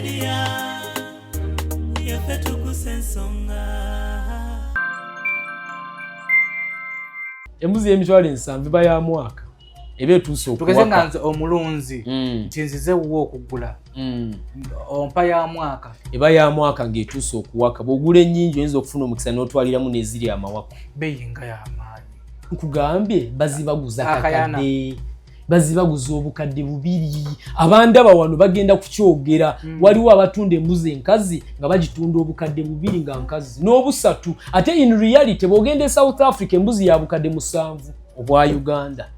media yafetu kusensonga. Embuzi y'emitwalo 7 iba ya mwaka eba etuuse okuwaka. Tugeze nga nze omulunzi nti nzize wuwo okugula ompa ya mwaka eba ya mwaka ng'etuuse okuwaka. Bw'ogula ennyingi oyinza okufuna omukisa n'otwaliramu n'eziri amawako. beyinga y'amaanyi. Nkugambye bazibaguza kakadde, bazibaguza obukadde 2. Abandaba wano bagenda kukyogera. Waliwo abatunda embuzi enkazi nga bagitunda obukadde 2 nga nkazi n'obu3. Ate in reality bw'ogenda e South Africa embuzi ya bukadde 7 obwa Uganda.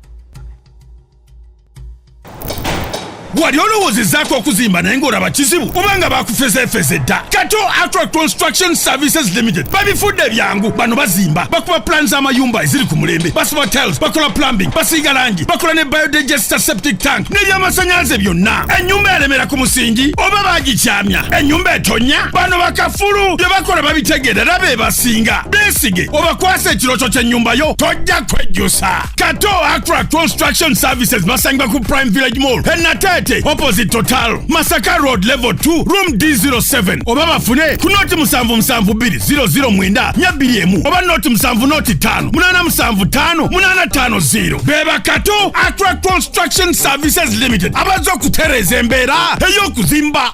Wali olowoozezzaako okuzimba naye ng'olaba kizibu kubanga bakufezefeze dda. Kato Attract Construction Services Limited babifudde byangu. Bano bazimba, bakuba plan z'amayumba eziri ku mulembe, basiba tiles, bakola plumbing, basiiga langi, bakola ne biodigester septic tank n'ebyamasannyalaze byonna. Ennyumba eremera ku musingi oba baagikyamya, ennyumba etonya, bano bakafulu bye bakola babitegeera be basinga. Beesige obakwasa ekirooto ky'ennyumba yo tojja kwejjusa. Kato Attract Construction Services basangibwa ku Prime Village Mall Enate opposite Total Masaka Road level 2 room D07 oba bafune ku noti 772009 oba noti 7585 beba Kato Attract Construction Services Limited abazo kutereza embeera ey'okuzimba.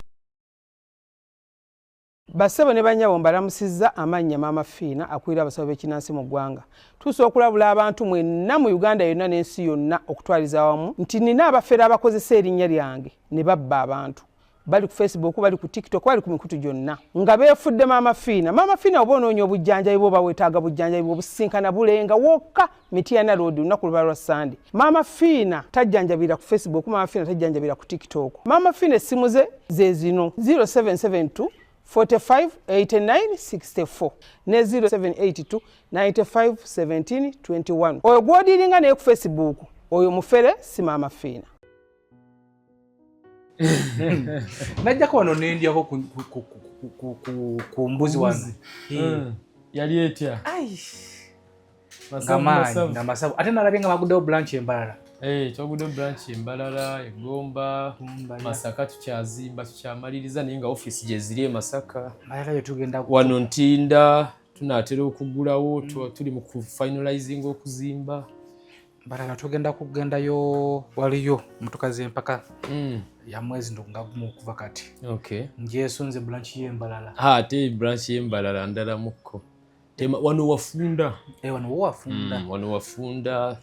Basebo ne banyabo mbalamusizza amannya Maama Fiina akulira abasawo b'ekinnansi mu ggwanga. Tuuse okulabula abantu mwenna mu Uganda yonna n'ensi yonna okutwaliza wamu nti nina abafera abakozesa erinnya lyange ne babba abantu. Bali ku Facebook, bali ku TikTok, bali ku mikutu gyonna nga beefudde Maama Fiina. Maama Fiina oba onoonya obujjanjabi bwo bawetaaga bujjanjabi bwo businkana bulenga wokka Mityana Road lunaku luba lwa Sunday. Maama Fiina tajjanjabira ku Facebook, Maama Fiina tajjanjabira ku TikTok. Maama Fiina essimu ze zino 0772 45 89 64 ne 0782 95 17 21. Oyo gwodiringa naye ku Facebook oyo mufere si Maama Fiina. Najjako wano nendyako ku mbuzi wano yali etya ngamasabu ate nalabye nga baguddewo branch embalala. Twagude branch embalala Egomba, Masaka tukyazimba tukyamaliriza naye nga office gye ziri e Masaka. Wano Ntinda tunaatera okugulawo tuli mu finalizing okuzimba. Balala tugenda kugendayo waliyo mutukazi empaka ya mwezi ndunga gumu kuva kati. Okay. Njesunze branch y'embalala. Ate branch y'embalala ndala mukko. Tema wano wafunda. Wano wafunda. Wano wafunda.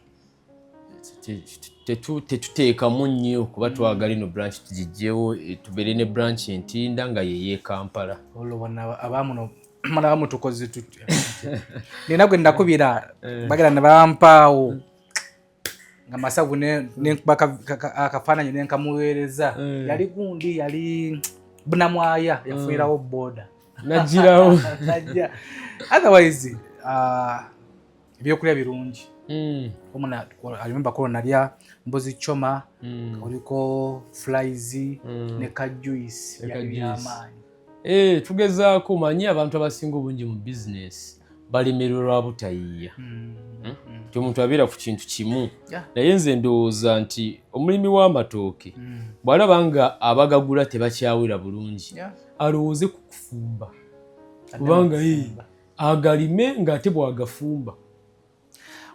Tetuteekamu nnyo kuba twagala ino branch tugijjewo tubeere ne branch Ntinda nga ye Kampala. Olwobona abamuno mala bamutukoze tutya. Nina gwe ndakubira bagala ne bampaawo nga masavu ne akafaananyi ne nkamuweereza yali gundi yali bunamwaya yafuirawo boda najjirawo najja otherwise ebyokulya birungi. Omuna alimba ko nalya mbozi choma oliko fries ne ka juice y'amaanyi. Tugezaako manyi abantu abasinga obungi mu business balemererwa butayiya. Omuntu abeera ku kintu kimu naye nze ndowooza nti omulimi w'amatooke bw'alaba nga abagagula tebakyawera bulungi alowooze ku kufumba kubanga agalime ng'ate bw'agafumba.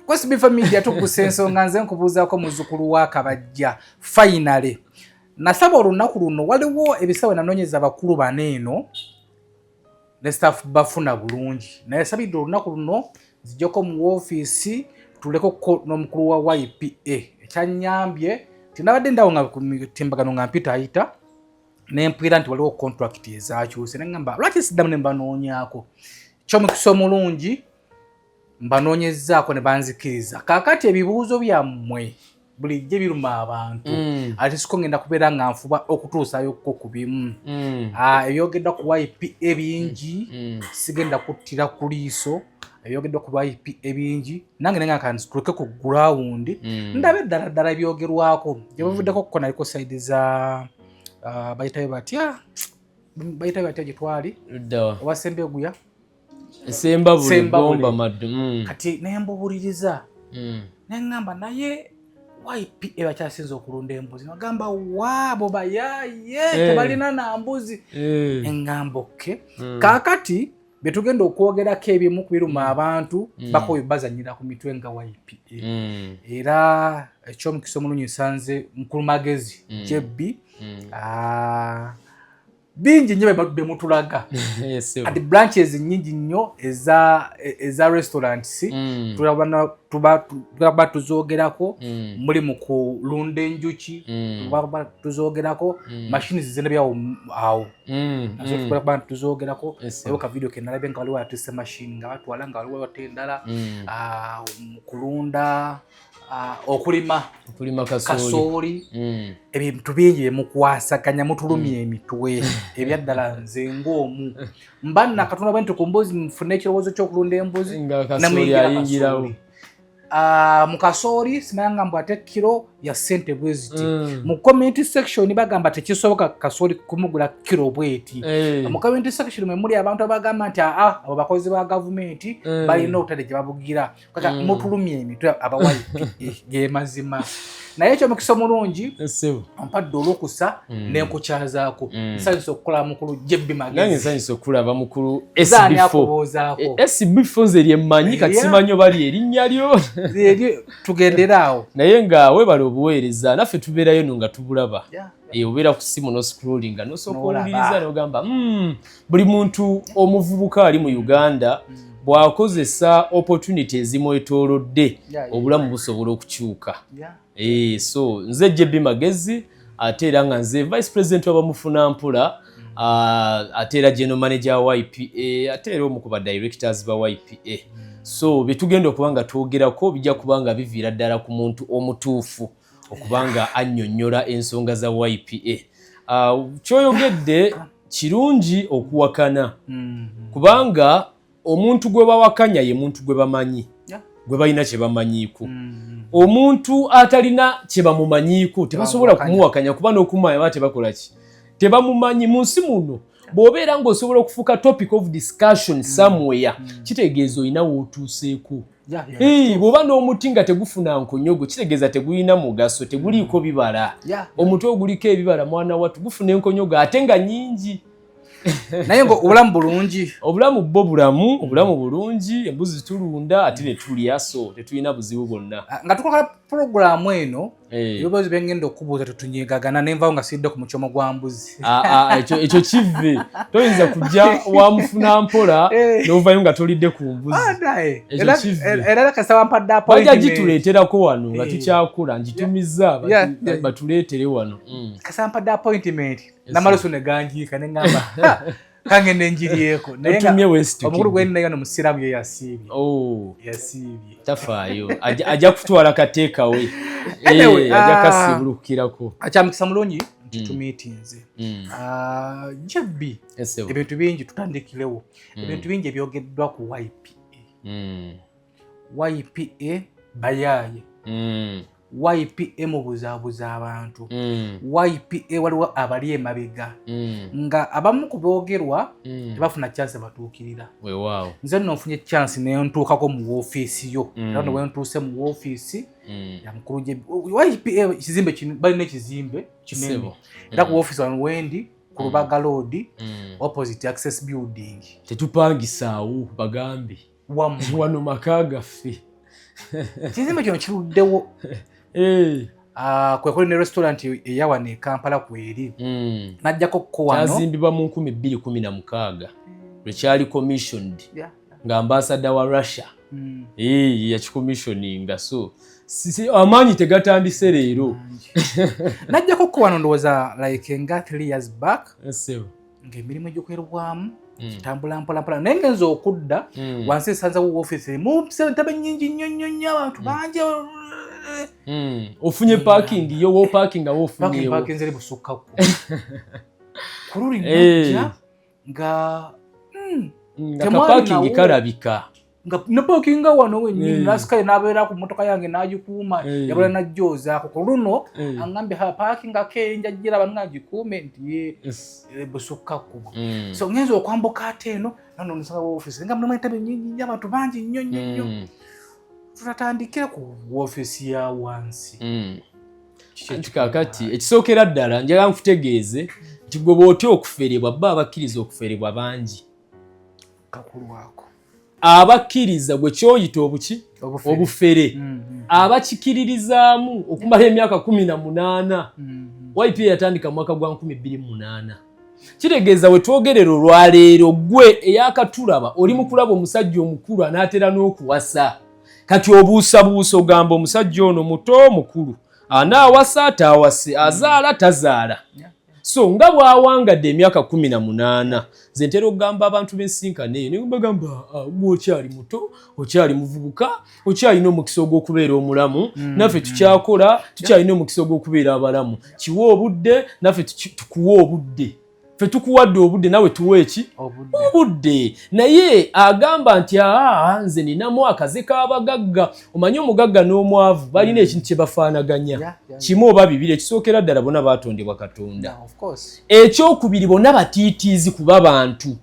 Kwesibifa media tukusensonga nze nkubuuzaako muzzukulu wa Kabajja finally nasaba olunaku luno waliwo ebisawe nanoonyeza bakulu baneeno ne staff bafuna bulungi naye sabidde olunaku luno nzijjako mu woofiisi tuleko n'omukulu wa YPA ekyanyambye tinabadde ndawo nga ku mitimbagano nga mpita ayita nempwira nti waliwo contract ezakyuse nengamba lwaki siddamu ne mbanoonyaako ky'omukisa omulungi mbanoonyezzaako ne banzikiriza. Kaakati ebibuuzo byammwe bulijjo biruma abantu ate siko ngenda kubeera nga nfuba okutuusayokko ku bimu ebyogeddwa ku YPA bingi sigenda kuttira ku liiso ebyogeddwa ku YPA bingi nange nenga kanti tuleke ku ground ndabe ddala ebyogerwako gye bavuddeko ko naliko saidi za bayitayo batya gye twali oba Sembeguya Semba buli Gomba maddu kati nembuuliriza nengamba naye YPA bakyasinza okulunda embuzi bagamba waabo bayaye tebalina na mbuzi engambo ke kakati betugenda okwogerako ebimu kubiruma abantu bakoye bazanyira ku mitwe nga YPA era ekyomukisa omulungi nsanze mukulu magezi JB bingi nnyo bemutulaga ati branches nyingi nnyo eza restaurants tuba tuzogerako muli mu kulunda enjuki tuba tuzogerako machines zizina byawo awo tuba tuzogerako eyo ka video kenalabe nga waliwo yatuse machine nga batwala nga waliwo batendala mu kulunda okulima kasooli ebintu bingi mukwasaganya mutulumya emitwe ebyaddala nze ng'omu mbanna katonda bwe ntukumbuzi nfune ekirowoozo ky'okulunda embuzi namuyingirawo mu kasooli simanya mbu ate kiro ya ssente bwe ziti mu community section bagamba tekisoboka kasooli kumugula kiro bweti mu community section mwe muli abantu abagamba nti abo bakozi ba gavumenti balina obutale gye babugira kaka mutulumya emitwe abawayi ge mazima naye ekyo mukisa omulungi ampadde olukusa n'enkukyazaako nsanyusa okukola mukulu JB Magezi nange nsanyusa okulaba mukulu SB Fonze lyemmanyi kati simanyi oba lyerinnya lyo tugenderaawo naye nga webala obuweereza naffe tubeerayo no nga tubulaba obeera ku simu n'oscrollinga n'osooka owuliriza n'ogamba buli muntu omuvubuka ali mu Uganda bw'akozesa opportunity ezimwetoolodde obulamu busobola okukyuka so nze JB Magezi ate era nga nze vice president w'abamufunampula ate era general manager wa YPA ate era omu ku ba directors ba YPA so betugenda okuba nga twogerako bijja kuba nga biviira ddala ku muntu omutuufu okuba nga annyonnyola ensonga za YPA kyoyogedde kirungi okuwakana kubanga omuntu gwe bawakanya ye muntu gwe bamanyi gwe balina kye bamanyiiko omuntu atalina kye bamumanyiiko tebasobola kumuwakanya kuba n'okumanya baba tebakola ki tebamumanyi mu nsi muno bw'obeera ng'osobola okufuuka topic of discussion somewhere kitegeeza olina w'otuuseeko bw'oba n'omuti nga tegufuna nkonyogo kitegeeza tegulina mugaso teguliiko bibala omuti oguliko ebibala mwana wattu gufuna enkonyogo ate nga nnyingi naye ngo obulamu bulungi obulamu bwo obulamu bulungi embuzi tulunda ate ne tulya so tetulina buzibu bwonna nga tukola programu eno ebibuuzo byengenda okubuuza tetunyegagana nenvawo nga siridde ku mucyomo gwa mbuzi ekyo kive toyinza kujja wamufunampola n'ovayo nga tolidde ku mbuzi era kasaba mpadde bajja gituleeterako wano nga tukyakula njitumiza batuleetere wano kasaba mpadde appointment namaloso ne ganjiika ne ngamba kangende njiriyeko naye omukulu gwe naye no musiramu ye yasiibye yasiibye tafaayo ajja kutwala kateekawe ajja kasibulukirako akyamukisa mulungi tumiitinze JB ebintu bingi tutandikirewo ebintu bingi ebyogeddwa ku YPA bayaaye YPA mubuzaabuza abantu YPA waliwo abali emabega nga abamu ku boogerwa tebafuna chance batuukirira nze nno nfunye chance neyo ntuukako mu woofiisi yo era no wentuuse mu woofiisi ya mukulu YPA kizimbe balina ekizimbe kinene era ku woofiisi wano wendi ku Lubaga Road opposite Access Building tetupangisaawo bagambe wano maka gaffe kizimbe kino kiruddewo kwekuli ne restaurant eyawano e Kampala kweri najjako ko wano kyazimbibwa mu 2016 lwekyali commissioned nga ambassador wa Russia yakicommissioninga so amaanyi tegatandise leero najjako ko wano ndowooza like nga 3 years back ng'emirimu egyokulerwamu tambula mpolampola naye ngenza okudda wansi esanza wo office mu ntebe nnyingi nnyo abantu bangi ofunye parking yo wo parking awo ofunye parking zeri busukka kururi najja nga parking kalabika nga ne parking wano wenyini nasikaye nabeera ku motoka yange nagikuuma yabula najjoza ku luno angambe ha parking akenja jira abantu ngagikuume nti busukka kubo so ngenzo okwambuka ate eno nano nsaba office nga mwe ntebe nyingi abantu bangi nnyo tutatandikira ku ofisi ya wansi. Kakati ekisookera ddala njagala nkutegeeze nti gwe bw'otya okuferebwa bba abakkiriza okuferebwa bangi. Kakulu wako. Abakkiriza gwe kyoyita obuki? Obufere. Abakikiririzaamu okumala emyaka 18. YPA yatandika mu mwaka gwa 2008. Kitegeeza we twogerera olwaleero gwe eyakatulaba oli mu kulaba omusajja omukulu anaatera n'okuwasa. Kati obuusabuusa ogamba omusajja ono muto mukulu. Anaawasa ataawase, azaala tazaala. So nga bw'awangadde emyaka 18 nze ntera okugamba abantu b'ensinkano eyo ne bagamba gwe okyali muto, okyali muvubuka, okyalina omukisa ogw'okubeera omulamu, naffe tukyakola, tukyalina omukisa ogw'okubeera abalamu. Kiwe obudde, naffe tukuwa obudde. Ffe tukuwadde obudde nawe tuwe eki? Obudde. Naye agamba nti nze ninamu akaze k'abagagga. Omanyi omugagga n'omwavu balina ekintu kye bafaanaganya. Kimu oba bibiri, ekisookera ddala bonna baatondebwa Katonda. Ekyokubiri bonna batiitiizi kuba bantu.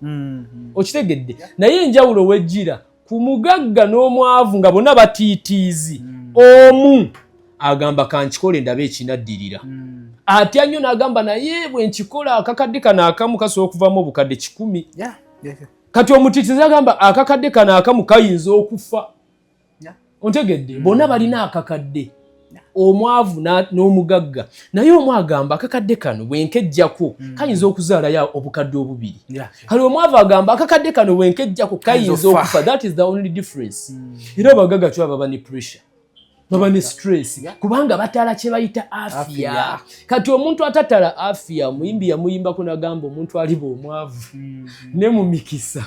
Okitegedde? Naye enjawulo wejjira ku mugagga n'omwavu nga bonna batiitiizi. Omu agamba kankikole ndabe ekinaddirira. Atya nnyo n'agamba naye bwe nkikola akakadde kano akamu kasobola okuvamu obukadde 10. Kati omutiitiizi agamba akakadde kano akamu kayinza okufa. Ontegedde? Bonna balina akakadde. Omwavu n'omugagga. Naye omu agamba akakadde kano bwe nkejjako kayinza okuzaalayo obukadde obubiri. Kale omwavu agamba akakadde kano bwe nkejjako kayinza okufa. That is the only difference. Era abagagga kyo baba ne pressure. Baba ne stress kubanga batala kye bayita afya. Kati omuntu atatala afya muyimbi yamuyimbako nagamba omuntu aliba omwavu ne mu mikisa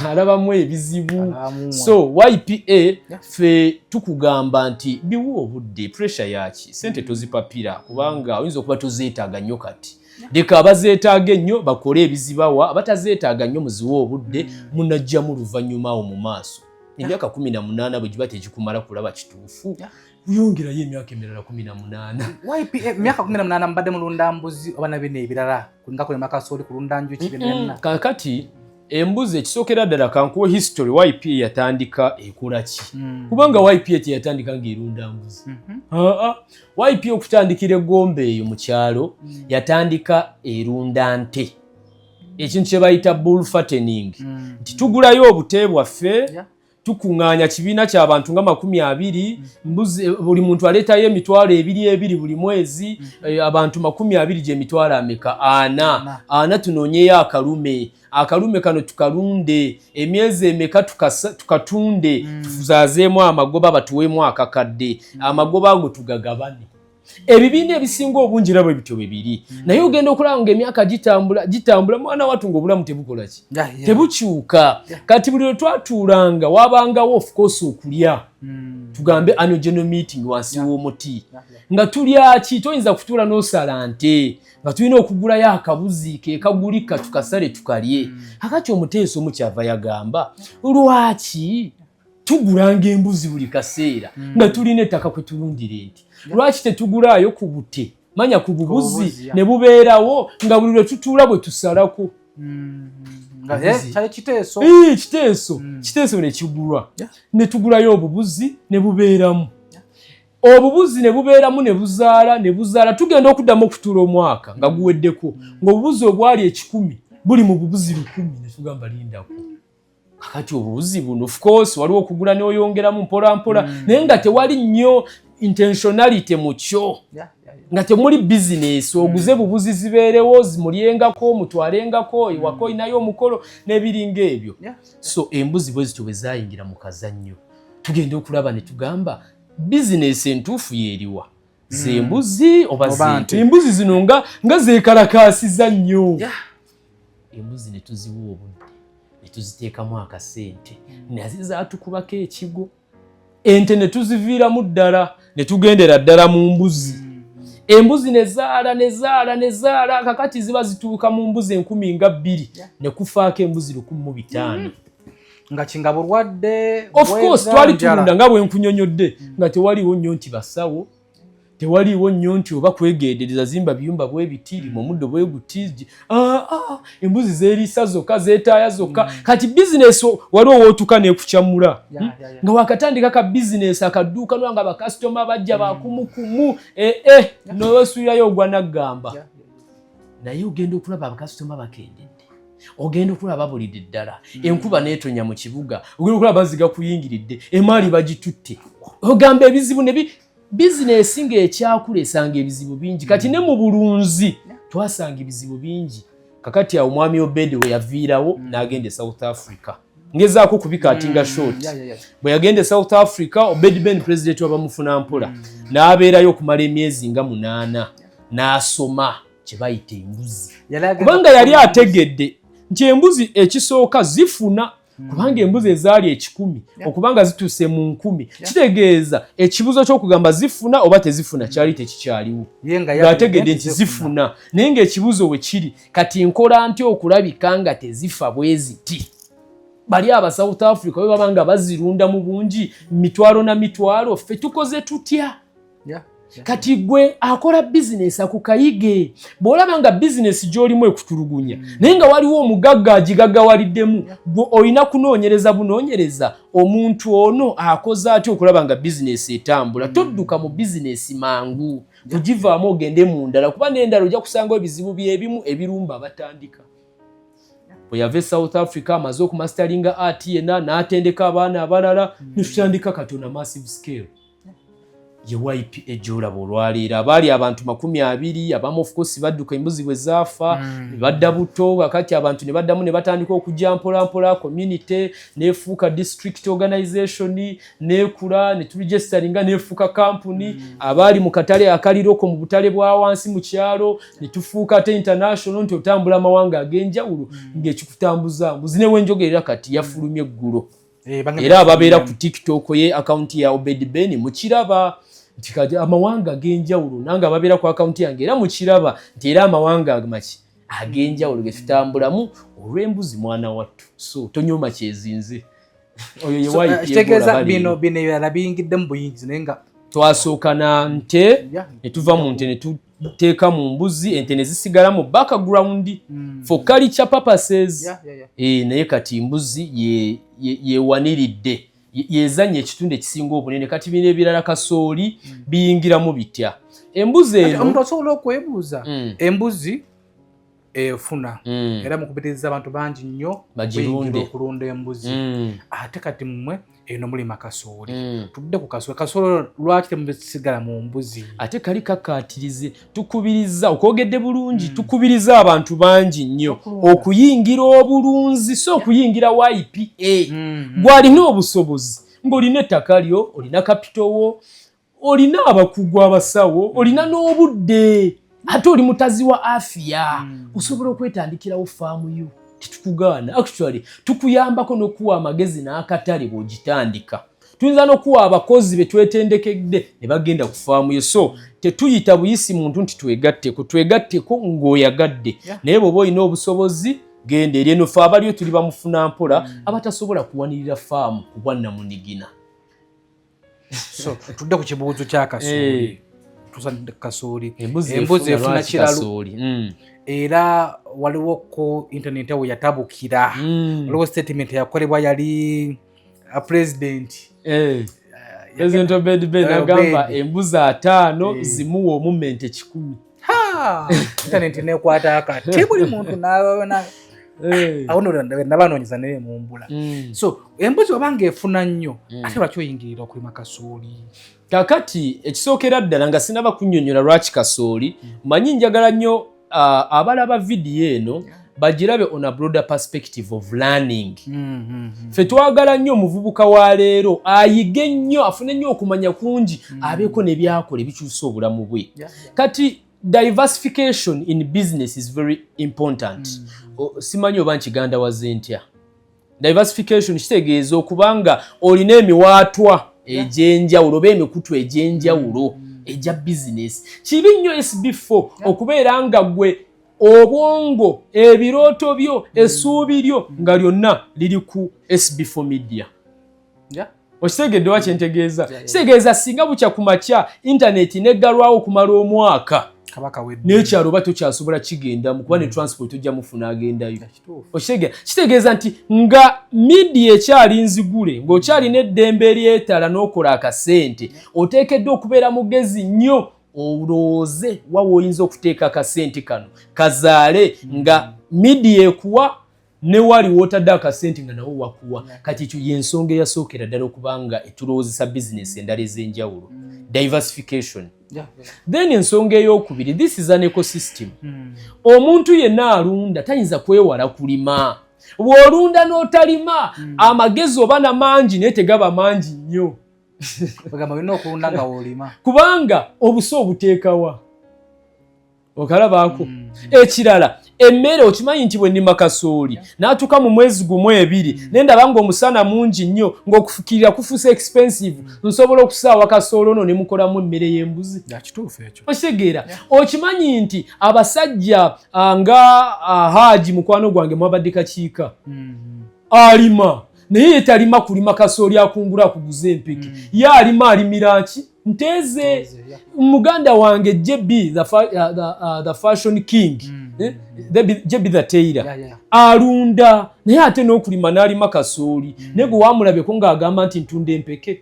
alabamu ebizibu. So YPA fe tukugamba nti biwo obudde pressure yaki sente tozipapira kubanga oyinza okuba tozeetaaga nnyo kati. Leka abazeetaaga ennyo bakole ebizibawa, abatazeetaaga nnyo muziwe obudde munajja mu luvannyuma mu maaso. Emyaka 18 bwe giba tegikumala kulaba kituufu. Yongerayo emyaka emirala 18. YPA emyaka 18 mbadde mulunda mbuzi oba nabyo ebirala nga kulema kasooli kulunda njuki byonna. Kakati embuzi ekisookera ddala kankuwe history YPA yatandika ekola ki? Kubanga YPA teyatandika ng'erunda mbuzi. YPA okutandikira eggombe eyo mu kyalo yatandika erunda nte. Ekintu kye bayita bull fattening. Nti tugulayo obute bwaffe tukuŋŋaanya kibiina ky'abantu nga 20 mbuzi buli muntu aleetayo emitwalo 2 buli mwezi abantu 20 gye mitwalo ameka 4 tunoonyeyo akalume kano tukalunde emyezi emeka tukatunde tuzaazeemu amagoba batuweemu akakadde amagoba ago tugagabane. Ebibiina ebisinga obungi nabwe bityo bibiri. Naye ogenda okulaba ng'emyaka gitambula mwana wattu ng'obulamu tebukola ki? Tebukyuka. Kati buli lwe twatuulanga wabangawo of course okulya. Tugambe annual general meeting wansi w'omuti. Nga tulya ki? Toyinza kutuula n'osala nte. Nga tulina okugulayo akabuzi ke kagulika tukasale tukalye. Kakati omuteeso omu kyava yagamba lwaki tugulanga embuzi buli kaseera nga tulina ettaka kwe tulundira enti? Lwaki tetugulaayo ku bute? Manya ku bubuzi ne bubeerawo nga buli lwe tutuula bwe tusalako. Kiteeso ne kigulwa. Ne tugulayo obubuzi ne bubeeramu. Obubuzi ne bubeeramu ne buzaala. Tugenda okuddamu okutuula omwaka nga guweddeko. Ng'obubuzi obwali 10 buli mu bubuzi 100 ne tugamba lindako. Kakati obubuzi buno of course waliwo okugula n'oyongeramu mpola naye nga tewali nnyo intentionality mu kyo. Nga temuli business oguze bubuzi zibeerewo zimulyengako mutwalengako iwako inayo omukolo n'ebiringa ebyo. So embuzi bwe zityo bwe zaayingira mu kazannyo tugenda okulaba ne tugamba business entuufu yeeriwa z'embuzi oba z'ente. Embuzi zino nga zeekalakaasiza nnyo. Embuzi ne tuziwa obudde ne tuziteekamu akasente nazo zaatukubako ekigo. Ente ne tuziviiramu ddala ne tugendera ddala mu mbuzi. Embuzi ne zaala kakati ziba zituuka mu mbuzi 10,200 ne kufaako embuzi 1,500. Nga kinga bulwadde of course twali tulunda nga bwe nkunyonyodde nga tewaliwo nnyo nti basawo tewaliwo nnyo nti oba kwegendereza zimba biyumba bwe bitiri mu muddo bwe gutiji embuzi zeeriisa zokka zeetaaya zokka kati bizinesi waliwo wootuka neekukyamula nga wakatandika ka bizinesi akadduuka nga bakasitoma bajja bakumukumu nowesuulirayo ogwa naggamba naye ogenda okulaba abakasitoma bakendedde ogenda okulaba babulidde ddala enkuba neetonya mu kibuga ogenda okulaba baziga kuyingiridde emaali bagitutte ogamba ebizibu bizinesi ng'ekyakula esanga ebizibu bingi kati ne mu bulunzi twasanga ebizibu bingi kakati awo omwami Obedi we yaviirawo n'agenda e South Africa ngezaako kubikaatinga short bwe yagenda e South Africa Obedi Ben president wabamufuna mpola n'abeerayo okumala emyezi nga 8 n'asoma kye bayita embuzi kubanga yali ategedde nti embuzi ekisooka zifuna kubanga embuzi ezaali 10 okubanga zituuse mu 10 kitegeeza ekibuzo ky'okugamba zifuna oba tezifuna kyali tekikyaliwo ng'ategedde nti zifuna naye ng'ekibuzo we kiri kati nkola ntya okulabika nga tezifa bwe ziti bali aba South Africa bwe baba nga bazirunda mu bungi mitwalo na mitwalo ffe tukoze tutya kati gwe akola bizinesi akukayige bw'olaba nga bizinesi gy'olimu ekutulugunya naye nga waliwo omugagga agigaggawaliddemu gwe olina kunoonyereza bunoonyereza omuntu ono akoze atya okulaba nga bizinesi etambula todduka mu bizinesi mangu tugivaamu ogende mu ndala kuba n'endala ojja kusangawo ebizibu byebimu ebirumba abatandika bwe yava e South Africa amaze okumasitalinga art yena n'atendeka abaana abalala netutandika kati on a massive scale ye YPA gy'olaba olwaleero abaali abantu 20 abamu of course badduka embuzi bwe zaafa ne badda buto wakati abantu ne baddamu ne batandika okujja mpola community neefuuka district organization neekula ne turegisteringa neefuuka company abaali mu katale akaliroko mu butale bwa wansi mu kyalo ne tufuuka ate international nti otambula amawanga ag'enjawulo ng'ekikutambuza mbuzi ne wenjogerera kati yafulumye eggulo era ababeera ku TikTok ye account ya Obedi Ben mukiraba nti kati amawanga ag'enjawulo nange ababeera ku account yange era mukiraba nti era amawanga amaki ag'enjawulo ge tutambulamu olw'embuzi mwana wattu so tonyoma kyezinze oyo ye wayi kitegeeza bino ebirala biyingidde mu buyingizi naye nga twasooka na nte ne tuva mu nte ne tuteeka mu mbuzi ente ne zisigala mu background for culture purposes naye kati mbuzi yewaniridde yezanye ekitundu ekisinga obunene kati bino ebirala kasooli biyingiramu bitya embuzi eno omuntu asobola okwebuuza embuzi efuna era mukubiriza abantu bangi nnyo bagirunde okulunda embuzi ate kati mmwe eno mulima kasooli tudde ku kasooli lwaki temusigala mu mbuzi ate kali kakaatirize tukubiriza okwogedde bulungi tukubiriza abantu bangi nnyo okuyingira obulunzi so okuyingira YPA gwalina obusobozi ng'olina ettaka lyo olina kapitowo olina abakugu abasawo olina n'obudde ate oli mutazi wa afya osobola okwetandikirawo faamu yo titukugaana actually tukuyambako n'okuwa amagezi n'akatale bw'ogitandika tuyinza n'okuwa abakozi be twetendekedde ne bagenda ku faamu yo so tetuyita buyisi muntu nti twegatteko ng'oyagadde naye bw'oba olina obusobozi genda eri eno ffe abaliyo tuli bamufuna mpola abatasobola kuwanirira faamu kubwa namunigina so tudde ku kibuuzo kya kasooli tusandika kasooli embuzi efuna kiralu era waliwo ko internet awo yatabukira waliwo statement yakolebwa yali president President Obedi Ben agamba embuzi 5 zimuwa omumente 10 internet nekwata akati buli muntu naabona awono nabanoonyeza naye mu mbula so embuzi wabanga efuna nnyo ate lwaki oyingirira okulima kasooli kakati ekisookera ddala nga sinaba kunnyonnyola lwaki kasooli manyi njagala nnyo abalaba vidiyo eno bagirabe on a broader perspective of learning ffe twagala nnyo omuvubuka wa leero ayige nnyo afune nnyo okumanya kungi abeeko ne byakola ebikyusa obulamu bwe kati diversification in business is very important simanyi oba nkiganda waze ntya diversification kitegeeza okubanga olina emiwaatwa egy'enjawulo oba emikutu egy'enjawulo egya business kibi nnyo SB4 okubeera nga gwe obwongo ebirooto byo essuubi lyo nga lyonna liri ku SB4 media Okitegedde wa kyentegeeza? Kitegeeza singa bukya ku makya internet neggalwawo okumala omwaka n'ekyalo oba tokyasobola kigendamu kuba ne transport ojja mufuna agendayo. Kitegeeza nti nga media ekyali nzigule ng'okyalina eddembe eryetala n'okola akasente oteekeddwa okubeera mugezi nnyo olowooze wa w'oyinza okuteeka akasente kano kazaale nga media ekuwa ne wali wotadde akasente nga nawo wakuwa. Kati ekyo y'ensonga eyasookera ddala okubanga etulowoozesa bizinesi endala ez'enjawulo. Diversification. Then ensonga ey'okubiri, this is an ecosystem. Omuntu yenna alunda tayinza kwewala kulima. Bw'olunda n'otalima amagezi oba na mangi naye tegaba mangi nnyo. Kubanga obuso obuteekawa. Okalabaako. Ekirala emmere okimanyi nti bwe nnima kasooli n'atuuka mu mwezi gumu ebiri nendaba ng'omusana mungi nnyo ng'okufukirira kufuuse expensive nsobola okusaawa kasooli ono ne mukolamu emmere y'embuzi. Okitegeera okimanyi nti abasajja nga Haji mukwano gwange mwabadde kakiika alima naye talima kulima kasooli akungula akuguza empeke ye alima alimira ki nteze. Muganda wange JB the fashion king JB the tailor alunda naye ate n'okulima n'alima kasooli naye gwe wamulabeko ng'agamba nti ntunda empeke.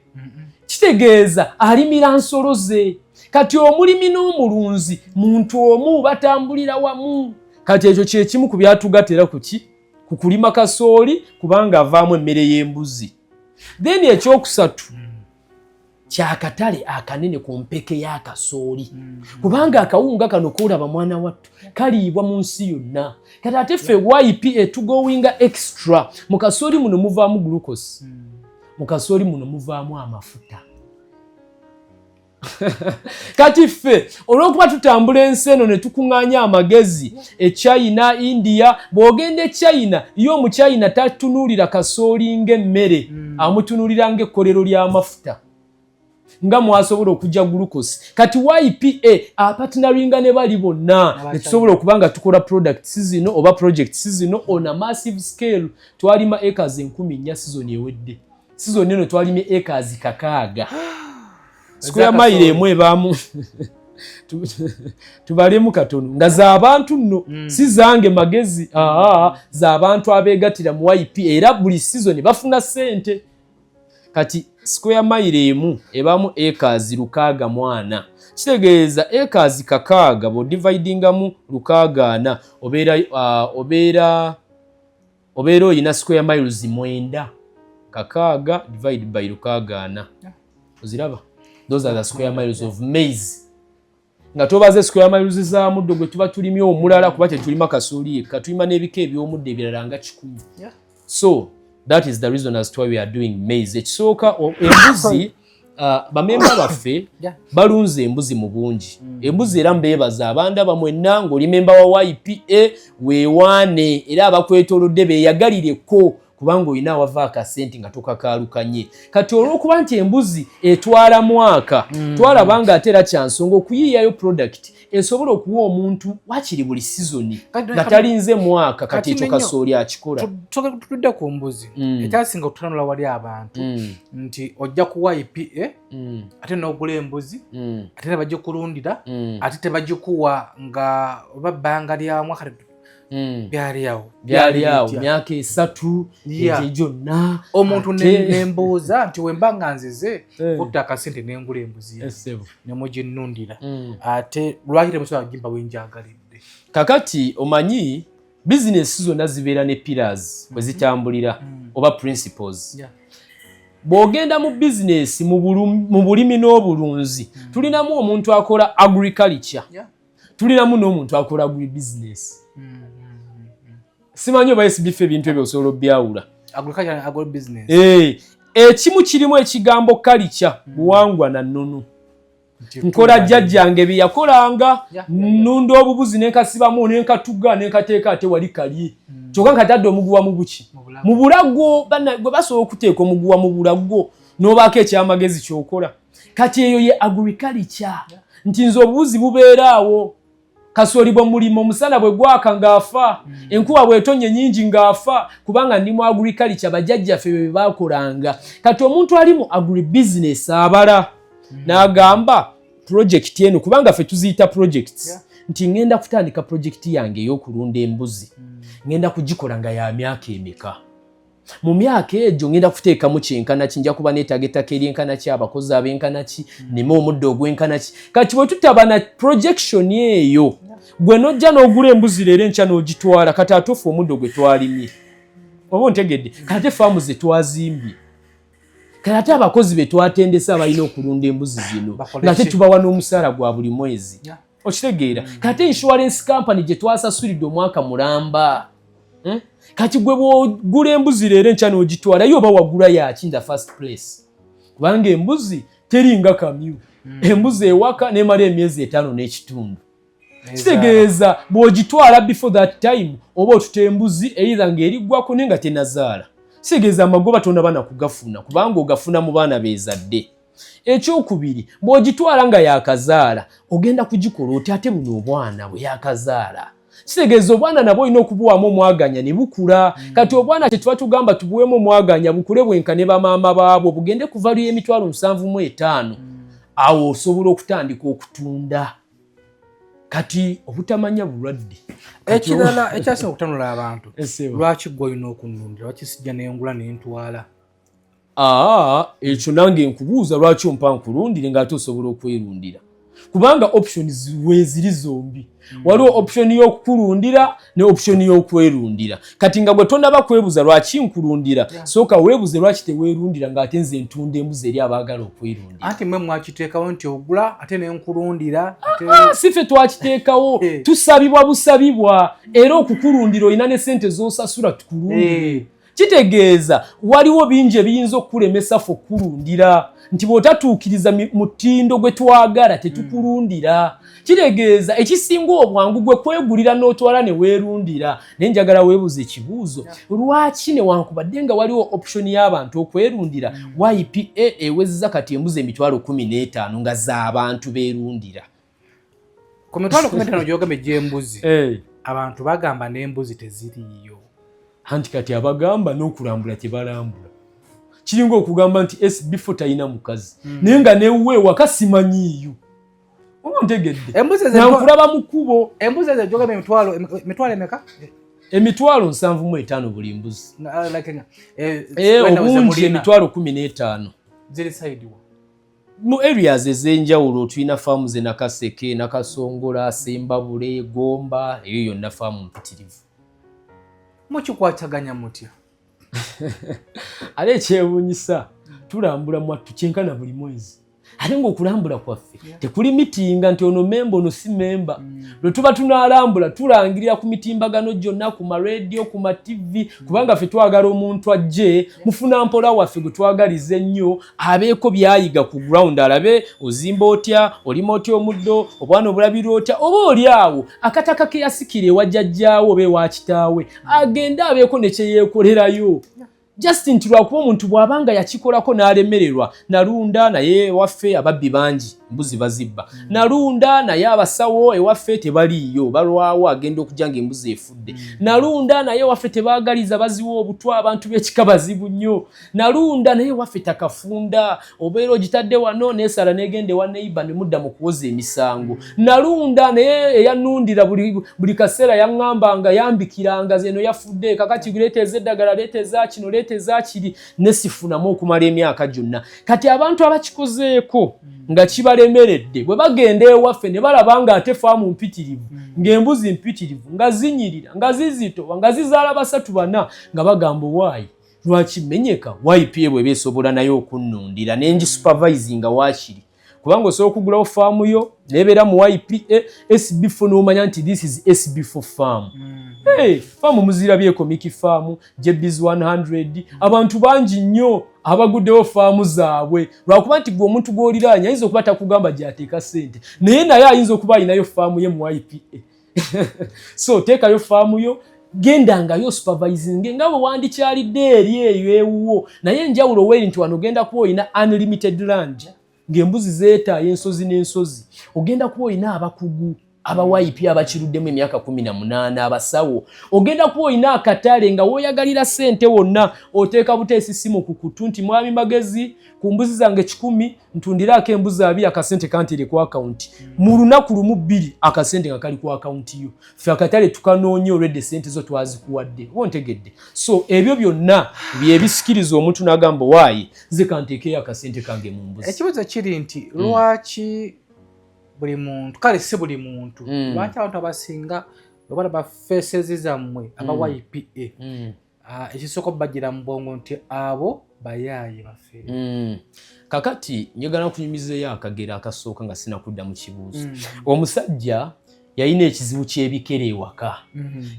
Kitegeeza alimira nsolo ze. Kati omulimi n'omulunzi muntu omu batambulira wamu. Kati ekyo kye kimu ku byatugatera ku kulima kasooli kubanga avaamu emmere y'embuzi. Then ekyokusatu kyakatale akanene ku mpeke ya kasooli kubanga akawunga kano koolaba mwana wattu kaliibwa mu nsi yonna. Kati ate ffe YPA tugowinga extra mu kasooli muno muvaamu glucose mu kasooli muno muvaamu amafuta. Kati ffe olw'okuba tutambula ensi eno ne tukuŋŋaanya amagezi China, India, bw'ogenda China yo mu China tatunuulira kasooli ng'emmere amutunuulira ng'ekkolero ly'amafuta nga mwasobola okujja glucose. Kati YPA apatinaringa ne bali bonna ne tusobola okuba nga tukola products zino oba projects zino on a massive scale. Twalima acres 10,000 season ewedde. Season eno twalima acres 600. Square mile emu ebaamu tubalemu katono nga z'abantu nno si zange magezi z'abantu abeegattira mu YPA era buli season bafuna ssente. Kati square mile emu ebaamu acres 640. Kitegeeza acres 600 bw'odividingamu 640 obeera oyina square miles 9. 600 divide by 640 oziraba. Those are the square miles of maize. Nga tobaze square miles za muddo gwe tuba tulimye omulala kuba tetulima kasooli yekka tulima n'ebika eby'omuddo ebirala nga 10. So that is the reason as to why we are doing maize. Ekisooka embuzi bamemba baffe balunze embuzi mu bungi. Embuzi era mbeebaza abanda mwenna ng'oli memba wa YPA weewaane era abakwetoolodde beeyagalireko kubanga olina awava akasente nga tokakaalukanye. Kati olw'okuba nti embuzi etwala mwaka twalaba nga ate era kyansonga okuyiiyayo product esobola okuwa omuntu wakiri buli sizoni nga talinze mwaka. Kati ekyo kasooli akikola. Tutudde ku mbuzi ekyasinga okutunula wali abantu nti ojja ku YPA ate n'ogula embuzi ate nebajja kulundira ate tebagikuwa nga oba bbanga lya mwaka byali awo myaka 3 egyo gyonna omuntu nembuuza nti wemba nga nzize kutta akasente nengula embuzi nemuginnundira ate lwaki temusobola kugimba wenjagalidde. Kakati omanyi bizinesi zonna zibeera ne pillars bwe zitambulira oba principles. Bw'ogenda mu bizinesi mu bulimi n'obulunzi tulinamu omuntu akola agriculture tulinamu n'omuntu akola agribusiness. Simanyi oba SBF ebintu ebyo osobola obyawula. Agriculture agro business. Ekimu kirimu ekigambo culture buwangwa na nnono. Nkola jjajjange bye yakolanga nnunda obubuzi n'enkasibamu n'enkatuga n'enkateeka ate wali kalye. Kyokka nkatadde omuguwa mu buki. Mu bulago gwe basobola okuteeka omuguwa mu bulago n'obaako ekyamagezi ky'okola. Kati eyo ye agriculture. Nti nze obubuzi bubeera awo. Kasoli bwe mulimo omusana bwe gwaka ng'afa, enkuba bw'etonye nnyingi ng'afa, kubanga ndi mu agriculture bajjajjaffe bye baakolanga. Kati omuntu ali mu agribusiness abala n'agamba project eno, kubanga ffe tuziyita projects, nti ngenda kutandika project yange ey'okulunda embuzi, ngenda kugikola nga ya myaka emeka. Mu myaka egyo ngenda kuteekamu kyenkana ki, nja kuba neetaaga ettaka eryenkana ki, abakozi ab'enkana ki, nneme omuddo ogw'enkana ki. Kati bwe tutaba na projection eyo, gwe nojja n'ogula embuzi leero enkya n'ogitwala, kati ate ofa omuddo gwe twalimye. Oba ontegedde? Kati ate faamu ze twazimbye, kati ate abakozi be twatendesa abalina okulunda embuzi zino, nga tetubawa n'omusaala gwa buli mwezi. Okitegeera? Kati insurance company gye twasasulidde omwaka mulamba. Kati gwe bw'ogula embuzi leero enkya n'ogitwala, yo oba wagula yaki in the first place? Kubanga embuzi teringa kamyu. Embuzi ewaka n'emala emyezi 5 n'ekitundu. Kitegeeza bw'ogitwala before that time oba otuta embuzi either ng'eriggwako nenga tenazaala. Kitegeeza amagoba tonna bana kugafuna, kubanga ogafuna mu baana beezadde. Ekyokubiri, bw'ogitwala nga yakazaala ogenda kugikola oti ate buno obwana bwe yakazaala. Kitegeeza obwana nabwo olina okubuwamu omwaganya ne bukula. Kati obwana kye tuba tugamba tubuweemu omwaganya bukule bwenkane bamaama baabwo, bugende kuvaluya emitwalo 75. Awo osobola okutandika okutunda. Kati obutamanya bulwadde. Ekirala ekyasinga okutanula abantu, lwaki gwe olina okunnundira, lwaki sijja n'engula n'entwala? Ekyo nange nkubuuza lwaki ompa nkulundire ng'ate osobola okwerundira. Kubanga options weeziri zombi. Waliwo option y'okukulundira ne option y'okwerundira. Kati nga gwe tonnaba kwebuuza lwaki nkulundira, sooka weebuuze lwaki teweerundira ng'ate nze ntunda embuzi eri abaagala okwerundira. Anti mmwe mwakiteekawo nti ogula ate n'enkulundira. Si ffe twakiteekawo, tusabibwa busabibwa, era okukulundira olina ne ssente z'osasula tukulundire. Kitegeeza waliwo bingi ebiyinza okukulemesa ffe okkulundira, nti bw'otatuukiriza mutindo gwe twagala tetukulundira. Kitegeeza ekisinga obwangu gwe kwegulira n'otwala ne weerundira. Naye njagala weebuuze ekibuuzo, lwaki newankubadde nga waliwo option y'abantu okwerundira, YPA ewezezza kati embuzi emitwalo 15 nga z'abantu beerundira? Ku mitwalo 15 gy'ogamba egy'embuzi, abantu bagamba n'embuzi teziriiyo. Anti kati abagamba n'okulambula tebalambula. Kiringa okugamba nti SB4 talina mukazi, naye nga newuwe waka simanyiiyo. Oba ntegedde? Nankulaba mu kkubo. Embuzi ezo gy'ogamba emitwalo emeka? Emitwalo 75 buli mbuzi. Obungi emitwalo 15. Ziri side wa? Mu areas ez'enjawulo tulina faamu ze Nakaseke, Nakasongola, Sembabule, Gomba, eyo yonna faamu mpitirivu. Mukikwataganya mutya? Ale ekyewuunyisa, tulambula mwattu kyenkana buli mwezi. Ate ng'okulambula kwaffe tekuli mitinga nti ono memba ono si memba. Lwe tuba tunaalambula tulangirira ku mitimbagano gyonna, ku maradio, ku mativi, kubanga ffe twagala omuntu ajje mufuna mpola waffe gwe twagaliza ennyo, abeeko by'ayiga ku ground, alabe ozimba otya, olima otya omuddo, obwana obulabira otya, oba oli awo akataka ke yasikira ewa jjajjaawo oba ewa kitaawe, agende abeeko ne kye yeekolerayo. Justin lwakuba omuntu bw'abanga yakikolako n'alemererwa, nalunda naye ewaffe ababbi bangi, embuzi bazibba. Nalunda naye abasawo ewaffe tebaliiyo, balwawo agenda okujja ng'embuzi efudde. Nalunda naye ewaffe tebaagaliza baziwa obutwa, abantu b'ekika bazibu nnyo. Nalunda naye ewaffe takafunda, obeera ogitadde wano neesala n'egenda ewa neighbor ne mudda mu kuwoza emisango. Nalunda naye eyannundira buli kaseera yaŋŋambanga yambikiranga zeno yafudde, kakati leeteeza eddagala, leeteeza kino, leeteeza kiri, ne sifunamu okumala emyaka gyonna. Kati abantu abakikozeeko nga kibalemeredde bwe bagenda ewaffe ne balaba nga ate faamu mpitirivu, ng'embuzi mpitirivu, nga zinyirira, nga zizitowa, nga zizaala 3-4, nga bagamba waayi lwaki menyeka YPA bwe beesobola nayo okunnundira nengi supervisinga waakiri. Kubanga osobola okugulawo faamu yo nebeera mu YPA SB4 n'omanya nti this is SB4 farm. Faamu muzirabyeko Miki Farm, JB's 100, abantu bangi nnyo abaguddewo faamu zaabwe. Lwakuba nti gwe omuntu gw'oliraanya ayinza okuba takugamba gy'ateeka ssente, naye naye ayinza okuba alinayo faamu ye mu YPA. So teekayo faamu yo, gendangayo supervising nga bwe wandikyalidde eri eyo ewuwo, naye enjawulo weeri nti wano ogenda kuba olina unlimited land, ng'embuzi zeetaayo ensozi n'ensozi, ogenda kuba olina abakugu aba YP abakiruddemu emyaka 18 abasawo ogenda kuwa ina akatale nga woyagalira sente wonna oteeka buteesi simu ku kutu nti mwami magezi ku mbuzi zange 10 ntundirako embuzi 2 akasente kantire ku account mu lunaku lumu 2 akasente nga kali ku account yo ffe akatale tukanoonye already sente zo twazikuwadde wontegedde so ebyo byonna byebisikiriza omuntu n'agamba waayi nze kanteekeyo akasente kange mu mbuzi ekibuzo kiri nti lwaki buli muntu kale si buli muntu lwaki abantu abasinga bwebala bafeesezi zammwe aba YPA ekisooka bagira mu bwongo nti abo bayaaye bafeere kakati njagala okunyumizayo akagera akasooka nga sinakudda mu kibuuzo omusajja yalina ekizibu ky'ebikere ewaka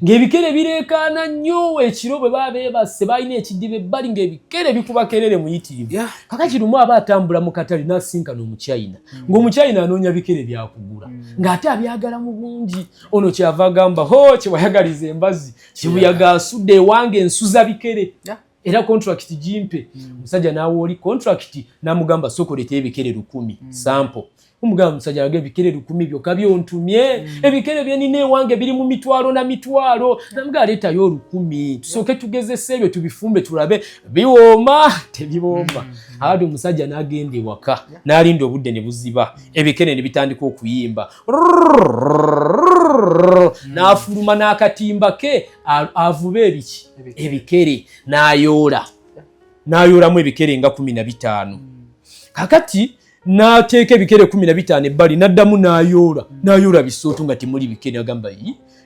ng'ebikere bireekaana nnyo ekiro bwe baba beebase balina ekidiba ebbali ng'ebikere bikubakerere muyitirivu kakati lumu aba atambula mu katale n'asinkana omuchina ng'omuchina anoonya bikere byakugula ng'ate abyagala mu bungi ono kyava agamba ho kyewayagaliza embazi kibuyaga asudde ewange ensuza bikere era contract jimpe musajja nawe oli contract namugamba sokolete ebikere 1000 sample umugamba musajja yage ebikere 1000 byokka byontumye ebikere byenine ewange biri mu mitwalo na mitwalo namuga leta yo 1000 tusoke tugezese ebyo tubifumbe tulabe biwoma tebibomba hadi musajja nagende waka nalinda obudde ne buziba ebikere ne bitandika okuyimba nafuluma n'akatimba ke avube ebiki ebikere nayoolamu ebikere nga 15 kakati nateeka ebikere 15 ebbali naddamu nayoola bisooto nga temuli bikere agamba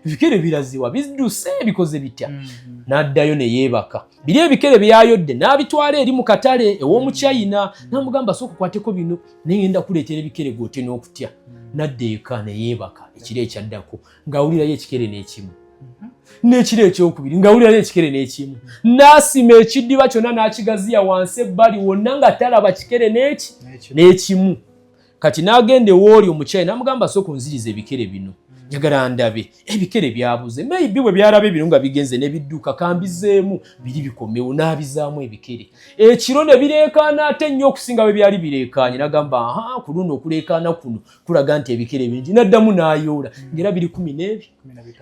ebikere biraziwa bidduse bikoze bitya naddayo ne yeebaka biri ebikere byayodde n'abitwala eri mu katale ew'omuchina namugamba sooka kwateko bino nengenda kuleetera ebikere goote n'okutya nadda eka ne yeebaka ekiro ekyaddako ng'awulirayo ekikere n'ekimu n'ekiro ekyokubiri ng'awulirayo ekikere n'ekimu n'asima ekiddiba kyonna n'akigaziya wansi ebbali wonna nga talaba kikere n'ekimu kati n'agenda ewooli omuchina namugamba sooka onziriza ebikere bino njagala ndabe ebikere byabuze maybe bwe byalabe bino nga bigenze ne bidduka kambizeemu biri bikomewo n'abizaamu ebikere ekiro ne bireekaana ate nnyo okusinga bwe byali bireekaanye n'agamba ku luno okuleekaana kuno kulaga nti ebikere bingi n'addamu n'ayoola ng'era biri 12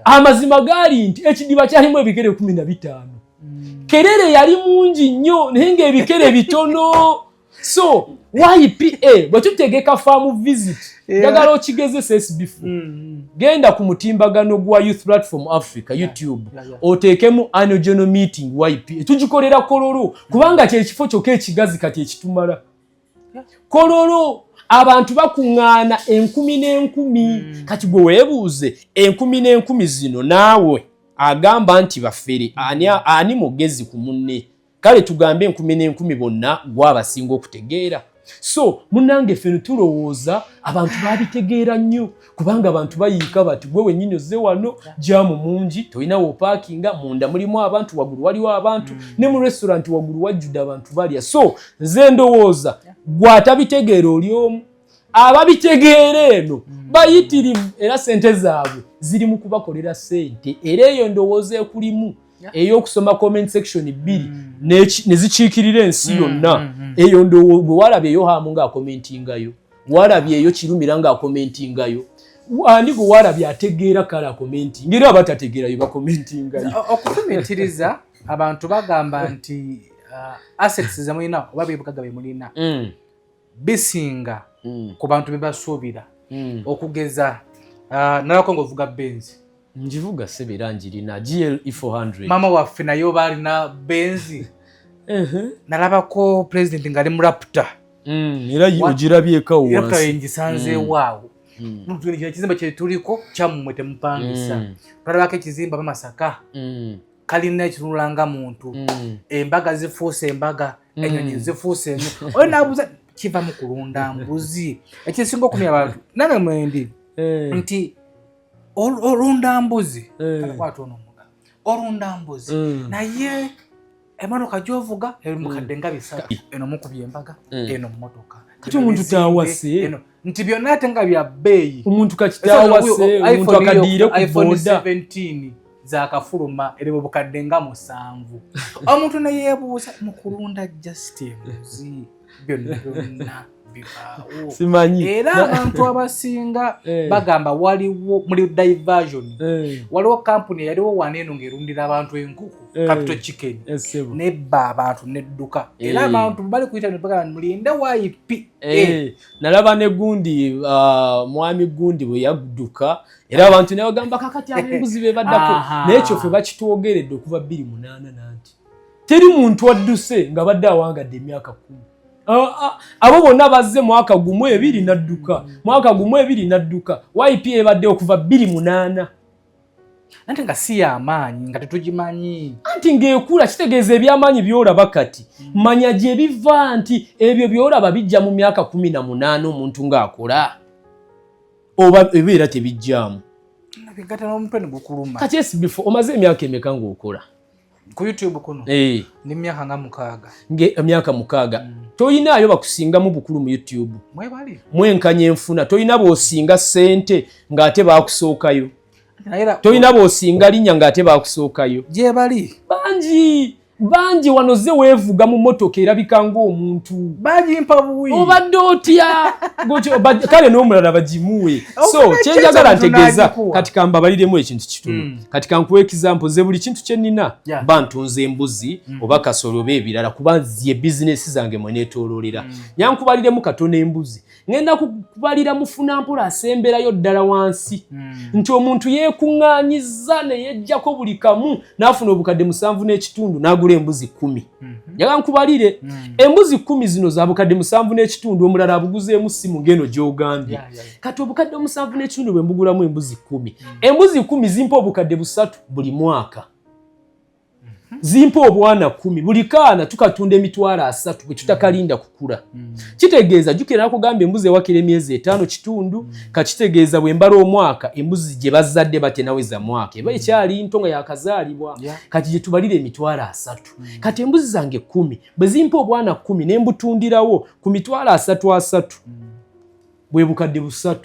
amazima gaali nti ekidiba kyalimu ebikere 15 kerere yali mungi nnyo naye ng'ebikere bitono so YPA bwe tutegeka farm visit njagala okigezesa SB4 genda ku mutimbagano gwa Youth Platform Africa YouTube oteekemu annual general meeting YPA tugikolera Kololo kubanga kyekifo kyokka ekigazi kati ekitumala Kololo abantu bakuŋŋaana 10,000 kati gwe weebuuze 10,000 zino naawe agamba nti bafere ani mugezi ku munne kale tugambe 10,000 bonna gwabasinga okutegeera so munange ffe tulowooza abantu babitegeera nnyo kubanga abantu bayiika bati gwe wennyini ozze wano jaamu mungi tolina wopaakinga munda mulimu abantu waggulu waliwo abantu ne mu restaurant waggulu wajjudde abantu balya so nze ndowooza gwatabitegeera oli omu ababitegeera eno bayitirivu era sente zaabwe ziri mu kubakolera sente era eyo ndowooza ekulimu ey'okusoma comment section 2 ne zikiikirira ensi yonna eyo bwe walabye eyo hamu ng'akomentingayo walabye eyo kirumira ng'akomentingayo ani gwe walabye ategeera kale akomentinga era abatategeerayo bakomentingayo okufumitiriza abantu bagamba nti assets zemulina oba byebugaga bemulina bisinga ku bantu be basuubira okugeza nalako ng'ovuga benzi njivuga sebera njirina GL 400 mama waffe nayo balina benzi nalabako president ngali mu raptor era ogirabyeka wansi raptor ngisanze waawo muntu ekizimba kye tuliko kyammwe temupangisa tulabako ekizimba Masaka kalina ekirulanga muntu embaga zifuuse embaga enyonyi zifuuse oyo nabuza kiva mu kulunda mbuzi ekisinga okumya abantu nange mwendi nti olunda mbuzi kalakwata ono muga olunda mbuzi naye emotoka gyovuga mukadde nga bisatu eno mukubye embaga eno mmotoka kati omuntu tawase nti byonna ate nga bya bbeeyi omuntu kakitawase omuntu akadiire ku boda 17 zakafuluma eri mu bukadde nga 7 omuntu ne yeebuuza mu kulunda just embuzi byonna simanyi era abantu abasinga bagamba waliwo muri diversion waliwo company yaliwo waneeno ng'erundira abantu enkoko capital chicken nebba abantu nedduka era abantu bali kuyita nebagamba mulinde YPA nalaba ne gundi mwami gundi bwe yagduka era abantu ne bagamba kakati abembuzi be baddako n'ekyo ffe bakitwogeredde okuva 2008 nanti teri muntu wadduse nga badde awangadde emyaka 10 abo bonna bazze mwaka gumu 2 nadduka mwaka gumu 2 nadduka YPA ebadde okuva 2008 anti nga si y'amaanyi nga tetugimanyi anti ng'ekula kitegeeza ebyamaanyi byolaba kati manya gye biva nti ebyo byolaba bijja mu myaka 18 omuntu ng'akola oba ebeera tebijjaamu kati esi before omaze emyaka emeka ng'okola ku YouTube kuno n'emyaka nga 6 emyaka 6 toyinaayo bakusingamu bukulu mu YouTube mwenkanya enfuna toyina b'osinga ssente ng'ate baakusookayo toyina b'osinga linnya ng'ate baakusookayo gye bali bangi wano ze weevuga mu motoka erabika ng'omuntu bagimpa buwi obadde otya kale n'omulala bagimuwe so kyenjagala ntegeeza kati kambabaliremu ekintu kitono kati kankuwa example ze buli kintu kye nnina bantunze embuzi oba kasolo oba ebirala kuba ye bizinesi zange mwe neetooloolera nyankubaliremu katono embuzi ngenda kubalira mufuna mpola asemberayo ddala wansi nti omuntu yeekuŋŋaanyiza ne yejjako buli kamu n'afuna obukadde 7.5 n'agula embuzi 10 njagala nkubalire embuzi 10 zino za bukadde 7.5 omulala abuguzeemu simu ngeno gy'ogambye kati obukadde 7.5 bwe mbugulamu embuzi 10 embuzi 10 zimpa obukadde 3 buli mwaka zimpa obwana 10 buli kaana tukatunda emitwalo 3 bwe tutakalinda kukula kitegeeza jukira nakugamba embuzi ewakira emyezi 5 kitundu kakitegeeza bwe mbala omwaka embuzi gye bazadde batenaweza mwaka eba ekyali nto nga yakazaalibwa kati gye tubalira emitwalo 3 kati embuzi zange 10 bwe zimpa obwana 10 ne mbutundirawo ku mitwalo 3 bwe bukadde 3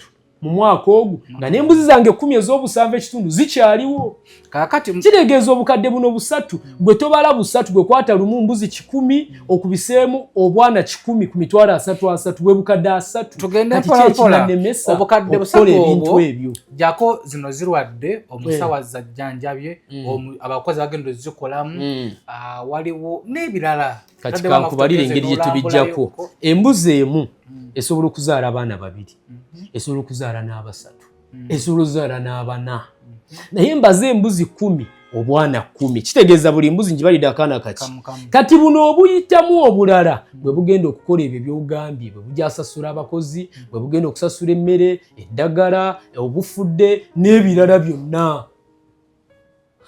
mu mwaka ogwo nga n'embuzi zange 10 ez'obusanvu ekitundu zikyaliwo kakati kitegeeza obukadde buno 3 gwe tobala 3 gwe kwata lumu mbuzi 10 okubiseemu obwana 10 ku mitwalo 3 bwe bukadde 3 tugende mpola obukadde 3 obwo ebyo jako zino zirwadde omusawa zajjanjabye abakozi bagenda zikolamu waliwo n'ebirala kati kankubalire engeri gye tubijjako embuzi emu esobola okuzaala abaana 2 esobola okuzaala n'abasatu esobola okuzaala n'abana naye mbaze embuzi 10 obwana 10 kitegeeza buli mbuzi njibalidde akaana kaki kati buno obuyitamu obulala bwe bugenda okukola ebyo by'ogambye bwe bujasasula abakozi bwe bugenda okusasula emmere eddagala obufudde n'ebirala byonna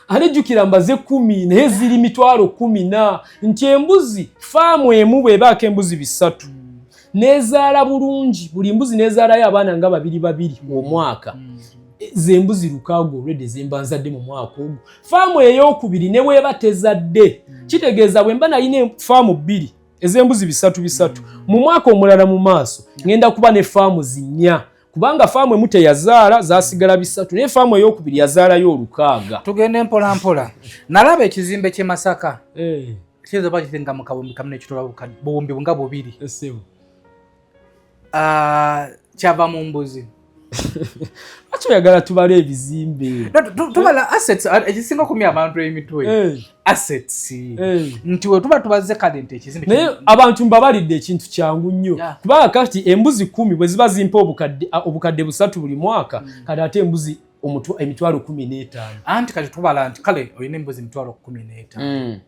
alejjukira mbaze 10 naye ziri mitwalo 10 nti embuzi faamu emu bw'ebaako embuzi 3 nezaala bulungi buli mbuzi nezaalayo abaana nga 2 omwaka zembuzi 6 already zemba nzadde mu mwaka ogwo faamu ey'okubiri ne weeba tezadde kitegeeza bwe mba nalina faamu 2 ez'embuzi 3 mu mwaka omulala mu maaso ngenda kuba ne faamu 4 kubanga faamu emu teyazaala zasigala 3 naye faamu ey'okubiri yazaalayo 6. tugende mpola mpola nalaba ekizimbe ky'e Masaka kiyinza kuba kitenga mu kabumbi kamu n'ekitoola buwumbi nga 2 kyava mu mbuzi lwaki oyagala tubala ebizimbe tubala assets ekisinga okumya abantu emitwe assets nti we tuba tubaze kale nti ekizimbe naye abantu mbabalidde ekintu kyangu nnyo kubanga kati embuzi 10 bwe ziba zimpa obukadde 3 buli mwaka kati ate embuzi emitwalo 15 anti kati tubala nti kale olina embuzi emitwalo 15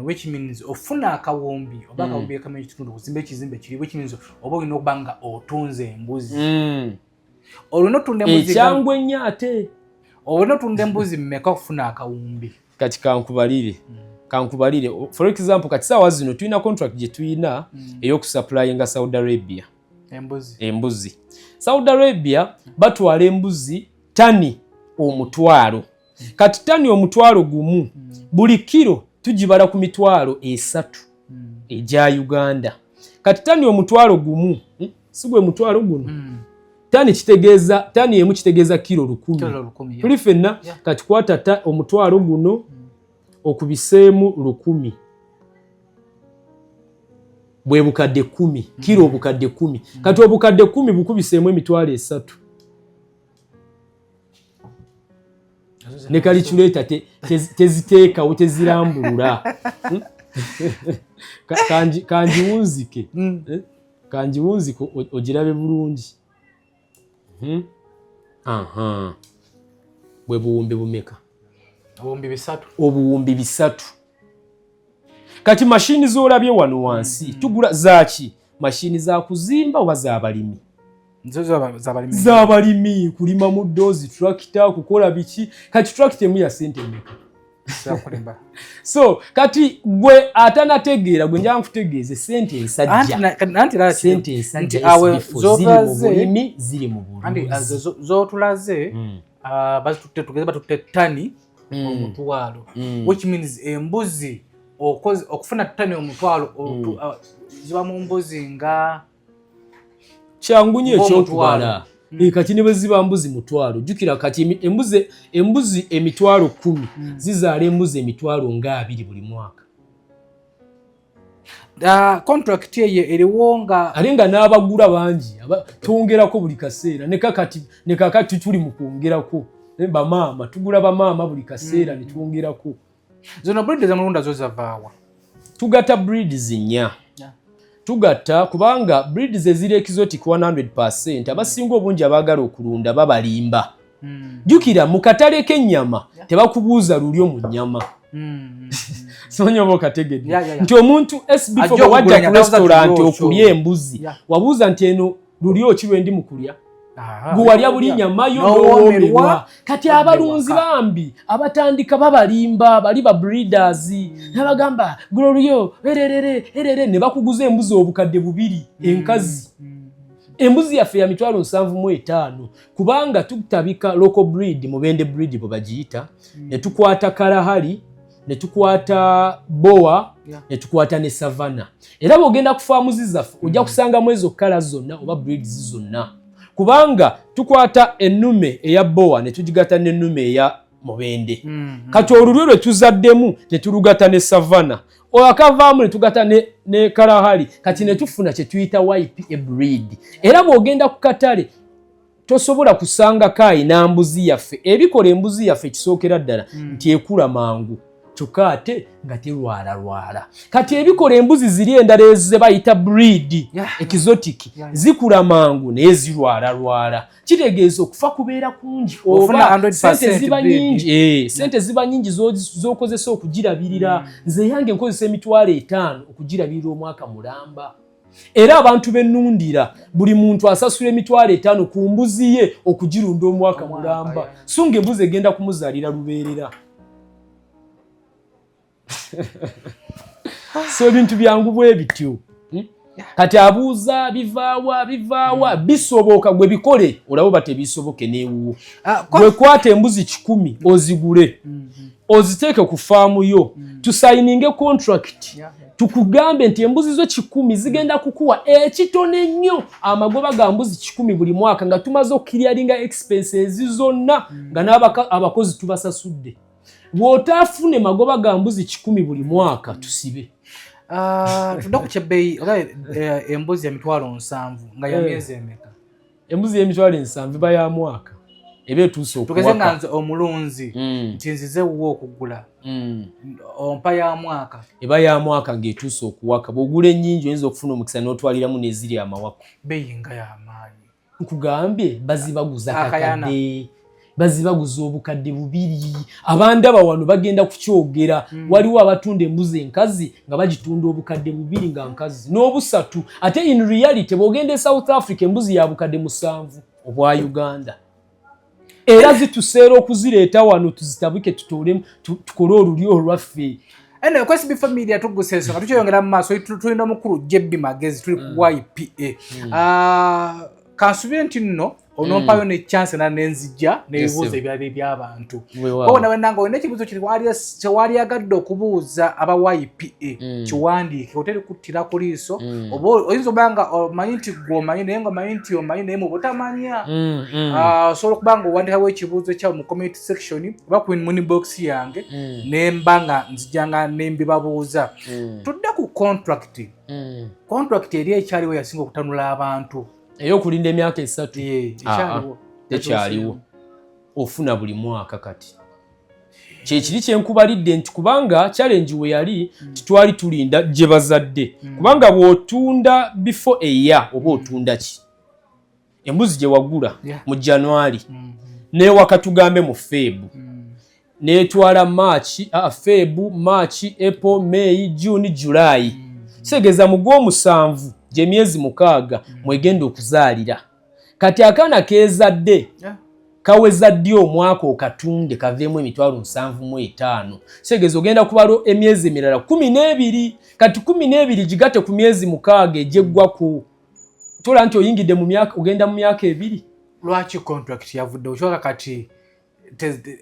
which means ofuna akawombi oba akawombi kamenya ekitundu okuzimba ekizimbe kiri which means oba olina okuba nga otunze embuzi olina otunda embuzi ekyangwe nnyo ate olina otunda embuzi mmeka okufuna akawombi kati kankubalire for example kati saawa zino tulina contract gye tulina ey'okusupplyinga Saudi Arabia embuzi Saudi Arabia batwala embuzi tani omutwalo kati tani omutwalo gumu buli kilo tugibala ku mitwalo 3 egya Uganda kati tani omutwalo gumu sigwe mutwalo guno tani kitegeeza tani emu kitegeeza kilo 10 tuli fenna kati kwata omutwalo guno okubiseemu 10 bwe bukadde 10 kilo obukadde 10 kati obukadde 10 bukubiseemu emitwalo 3 ne calculator teziteekawo tezirambulula kanjiwunzike kanjiwunzike ogirabe bulungi bwe buwumbi bumeka obuwumbi 3 kati mashini z'olabye wano wansi tugula zaki mashini za kuzimba oba z'abalimi z'abalimi kulima muddozi tractor kukola biki kati tractor emu ya sente mmeka so kati gwe atanategeera gwe njala nkutegeeze sente ensajja sente ensajja ziri mu bulimi z'otulaze tugeze batutte ttani omutwalo which means embuzi okufuna ttani omutwalo ziba mu mbuzi nga kyangu nnyo ekyokubala kati ne bwe ziba mbuzi mutwalo jjukira kati embuzi emitwalo 10 zizaala embuzi emitwalo nga 2 buli mwaka contract eyo eriwo nga ate nga n'abagula bangi twongerako buli kaseera ne kakati tuli mu kwongerako bamaama tugula bamaama buli kaseera ne twongerako zino breed zamulunda zo zavaawa tugatta breeds 4 tugatta kubanga breeds eziri exotic 100% abasinga obungi abaagala okulunda babalimba jjukira mu katale k'ennyama tebakubuuza lulyo mu nnyama sonya oba okategedde nti omuntu SB4 bwe wajja ku restaurant okulya embuzi wabuuza nti eno lulyo ki lwe ndi mu kulya gwe walya buli nyama yo n'owoomerwa kati abalunzi bambi abatandika babalimba bali ba breeders n'abagamba gloriyo erere ne bakuguza embuzi obukadde 2 enkazi embuzi yaffe ya 75,000 kubanga tutabika local breed mubende breed bwe bagiyita ne tukwata kalahari ne tukwata boa ne tukwata ne savana era bw'ogenda ku faamu zaffe ojja kusangamu ezo kala zonna oba breeds zonna kubanga tukwata ennume eya boa ne tugigatta n'ennume eya mubende kati olulyo lwe tuzaddemu ne tulugata ne savana akavaamu ne tugatta ne kalahari kati ne tufuna kye tuyita YPA breed era bw'ogenda ku katale tosobola kusanga kaayina mbuzi yaffe ebikola embuzi yaffe kisookera ddala nti ekula mangu kyokka ate nga terwala kati ebikola embuzi ziri endala ze bayita breed exotic zikula mangu naye zirwala kitegeeza okufa kubeera kungi oba sente ziba nyingi sente ziba nyingi z'okozesa okugirabirira nze yange nkozesa emitwalo 5 okugirabirira omwaka mulamba era abantu bennundira buli muntu asasula emitwalo 5 ku mbuzi ye okugirunda omwaka mulamba so ng'embuzi egenda kumuzaalira lubeerera so ebintu byangu bwe bityo kati abuuza bivaawa bisoboka gwe bikole olabo batebisoboke neewuwo gwe kwata embuzi 10 ozigule oziteeke ku faamu yo tusayininge contract tukugambe nti embuzi zo 10 zigenda kukuwa ekitone ennyo amagoba ga mbuzi 10 buli mwaka nga tumaze okukiryalinga expenses zonna nga n'abakozi tubasasudde bw'otaafune magoba ga mbuzi 10 buli mwaka tusibe tudda ku kyebbeeyi oba embuzi ya 7,000 nga ya myezi emeka embuzi y'emitwalo 7 eba ya mwaka eba etuuse okuwaka tugeze nga nze omulunzi nti nzize wuwe okugula ompa ya mwaka eba ya mwaka ng'etuuse okuwaka bw'ogula ennyingi oyinza okufuna omukisa n'otwaliramu n'eziri amawako beeyi nga y'amaanyi nkugambye bazibaguza kakadde bazibaguza obukadde 2 abandaba wano bagenda kukyogera waliwo abatunda embuzi enkazi nga bagitunda obukadde 2 nga nkazi n'obusatu ate in reality bw'ogenda e South Africa embuzi ya bukadde 7 obwa Uganda era zituseera okuzireeta wano tuzitabike tutoolemu tukole olulyo olwaffe ene kwa SB Family tuguse ensonga tukyeyongera mu maaso tulina omukulu JB Magezi tuli ku YPA kansubire nti nno onompayo ne chance na nenzija nebibuuzo ebyali by'abantu bona wenanga olina ekibuuzo kyewali agadde okubuuza aba YPA kiwandiike oteri kuttira ku liiso oba oyinza obanga omanyi nti gwe omanyi naye nga omanyi nti omanyi naye mu butamanya osobola okubanga owandikawo ekibuuzo kyawe mu comment section oba ku inbox yange nemba nga nzijanga nembibabuuza tudde ku contract contract eri ekyaliwo yasinga okutanula abantu ey'okulinda emyaka 3 tekyaliwo ofuna buli mwaka kati kyekiri kyenkubalidde nti kubanga challenge we yali titwali tulinda gye bazadde kubanga bw'otunda before a year oba otunda ki embuzi gye wagula mu January n'ewaka tugambe mu Febu n'etwala Febu, March, April, May, June, July segeza mu gw'omusanvu gye myezi 6 mwegenda okuzaalira kati akaana keezadde kaweza ddi omwaka okatunde kaveemu 75,000 segeza ogenda kubalo emyezi emirala 12 kati 12 gigate ku myezi 6 ejeggwako tola nti oyingidde mu myaka ogenda mu myaka 2 lwaki contract yavudde okyoka kati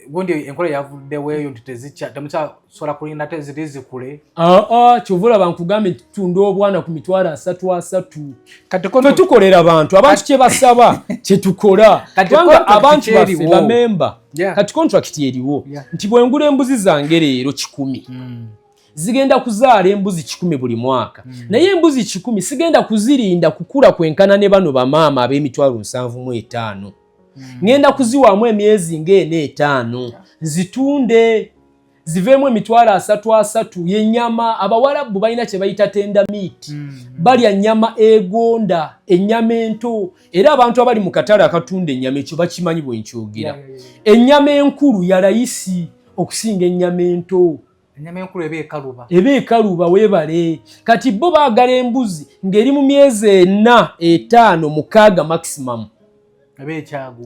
gundi enkola yavudde weeyo nti temusobola kulinda tezirizi kule kyovula bankugambe tutunda obwana ku 3 kati tetukolera abantu kye basaba kye tukola kubanga abantu baffe bamemba kati contract eriwo nti bwengula embuzi zange leero 10 zigenda kuzaala embuzi 10 buli mwaka naye embuzi 10 sigenda kuzirinda kukula kwenkana ne bano bamaama ab'emitwalo 75 ngenda kuziwaamu emyezi ng'ena 5 zitunde ziveemu emitwalo 3 y'ennyama abawalabu balina kye bayita tender meat balya nnyama egonda ennyama ento era abantu abali mu katale akatunda ennyama ekyo bakimanyi bwe nkyogera ennyama enkulu ya layisi okusinga ennyama ento ennyama enkulu eba ekaluba weebale kati bo baagala embuzi ng'eri mu myezi 4, 5, 6 maximum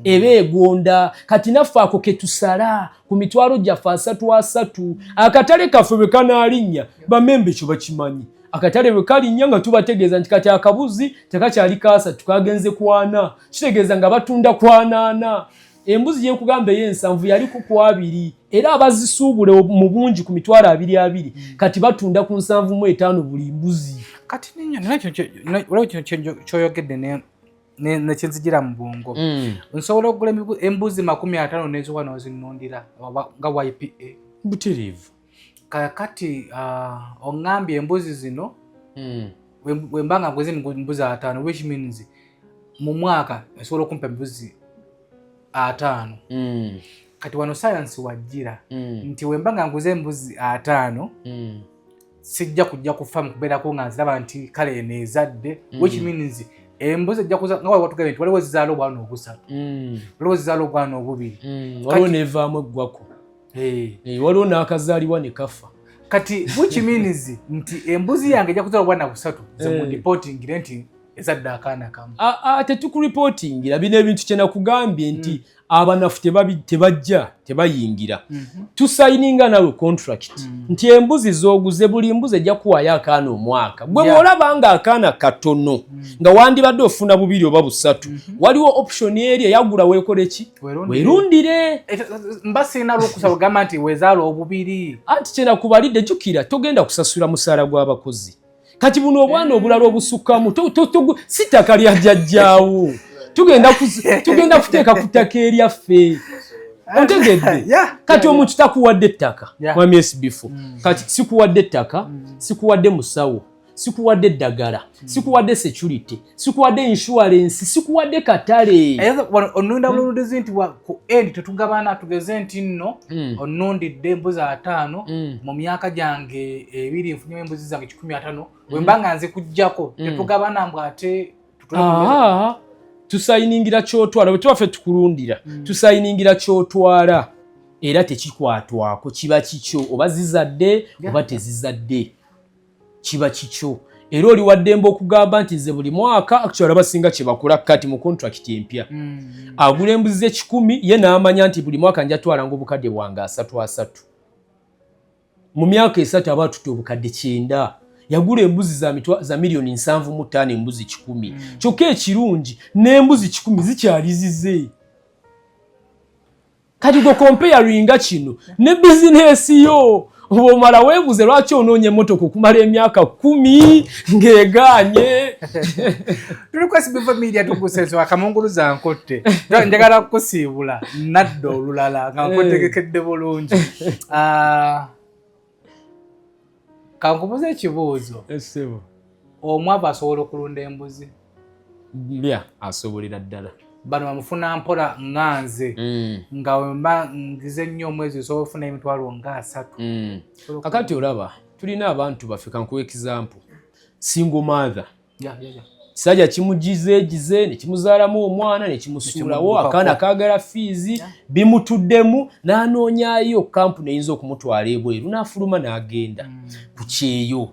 ebe egonda kati naffe ako ketusala ku mitwalo gyaffe 3 akatale kaffe bwe kanaalinnya bamembe ekyo bakimanyi akatale bwe kalinnya nga tubategeeza nti kati akabuzi tekakyali kaasa tukagenze kwana kitegeeza nga batunda kwanana embuzi gyenkugamba ey'ensanvu yali ku 2 era abazisuubule mu bungi ku mitwalo 2 kati batunda ku 75 buli mbuzi kati ninyo kyoyogedde nekyenzigira mu bwongo nsobola okugula embuzi 50 neziwa nozinondera nga YPA butereevu kati oŋŋambye embuzi zino wembanga ngweze embuzi 5 which means mu mwaka esobola okumpa embuzi 5 kati wano science wajjira nti wembanga nguze embuzi 5 sijja kujja kufa mu kubeerako nga nziraba nti kale neezadde which means embuzi ejja kuza nga watugambye nti waliwo zizaala obwana 3 waliwo zizaala obwana 2 waliwo neevaamu eggwako waliwo n'akazaalibwa ne kafa kati which means nti embuzi yange ejja kuzaala obwana 3 zemundipotingire nti ezadde akaana kamu tetukuripotingira bino ebintu kyenakugambye nti abanafu tebayingira tusayininga nawe contract nti embuzi z'oguze buli mbuzi ejja kuwaayo akaana omwaka gwe bw'olaba nga akaana katono nga wandibadde ofuna 2 oba 3 waliwo option eri eyagula weekole ki weerundire mba sirina lwokusaba ogamba nti weezaala 2 anti kyenakubalidde jjukira togenda kusasula musaala gw'abakozi kati buno obwana obulala obusukkamu si ttaka lya jjajjaawo tugenda kuteeka ku ttaka eryaffe otegedde kati omuntu takuwadde ettaka mwami SB4 kati sikuwadde ettaka sikuwadde musawo sikuwadde eddagala sikuwadde security sikuwadde insurance sikuwadde katale onunda bulundizi nti ku end tetugabana tugeze nti nno onnundidde embuzi 5 mu myaka gyange 2 nfunye embuzi zange 15 wembanga nze kujjako tetugabana mbw ate tusayiningira kyotwala bwe tubaffe tukulundira tusayiningira kyotwala era tekikwatwako kiba kikyo oba zizadde oba tezizadde kiba kikyo era oli waddembe okugamba nti nze buli mwaka actually abasinga kye bakola kati mu contract empya agula embuzi ze100 ye n'amanya nti buli mwaka nja twalanga obukadde bwange 3 mu myaka 3 aba tutte obukadde 9 yagula embuzi za milioni 7.5 embuzi 10 kyokka ekirungi n'embuzi 10 zikyali zize kati go comparinga kino ne business yo obomala weebuze lwaki onoonye emmotoka okumala emyaka 10 ng'egaanye tuli ku SB4 Media tukusenso akamunguluza nkotte njagala kukusiibula nadda olulala nga nkotegekedde bulungi kankubuze ekibuuzo Esebo. omwava asobola okulunda embuzi Bya asobolera ddala. bano bamufuna mpola nganze nga wemba ngize nnyo omwezi osobola ofuna emitwalo nga 3. Kakati olaba tulina abantu baffe kankuwa example single mother kisajja kimugize ne kimuzaalamu omwana ne kimusuulawo akaana kaagala fiizi bimutuddemu n'anoonyaayo kampuni eyinza okumutwala ebweru n'afuluma n'agenda ku kyeyo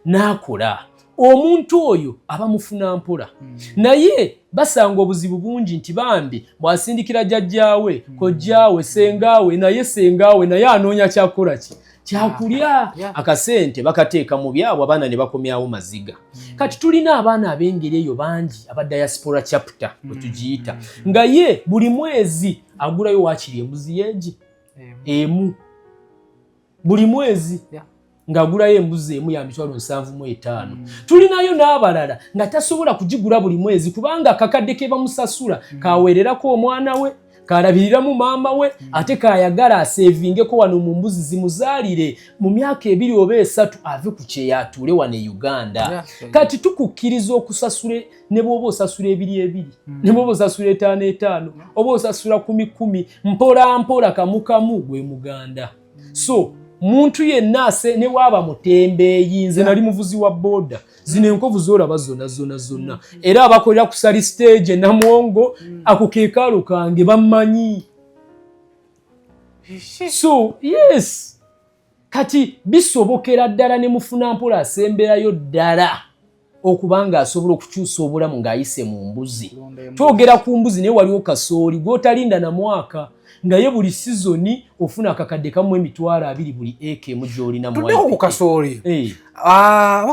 n'akola omuntu oyo aba mufuna mpola naye basanga obuzibu bungi nti bambi bw'asindikira jjajjaawe kojjaawe sengaawe naye anoonya kyakola ki kyakulya akasente bakateeka mu byabwe abaana ne bakomyawo maziga kati tulina abaana ab'engeri eyo bangi aba diaspora chapter bwe tugiyita nga ye buli mwezi agulayo waakiri embuzi yeegi emu buli mwezi ng'agulayo embuzi emu ya mitwalo 75. Tulinayo n'abalala nga tasobola kugigula buli mwezi kubanga akakadde ke bamusasula kaweererako omwana we kalabiriramu maama we ate kayagala asevingeko wano mu mbuzi zimuzaalire mu myaka 2 oba 3 ave ku kyeya atuule wano e Uganda. Kati tukukkiriza okusasula ne bw'oba osasula 2 ne bw'oba osasula 5 oba osasula 10 mpola kamukamu gwe muganda. So muntu yenna ase ne waba mutembeeyi nze nali muvuzi wa boda zino enkovu zolaba zonna era abakolera ku sali stage Namuwongo ako keekaalo kange bammanyi. So yes kati bisobokera ddala ne mufuna mpola asemberayo ddala okubanga asobola okukyusa obulamu ng'ayise mu mbuzi. Twogera ku mbuzi naye waliwo kasooli gw'otalinda na mwaka nga ye buli sizoni ofuna akakadde kamu emitwalo 2 buli eke mu gy'olina mu tuddeho ku kasooli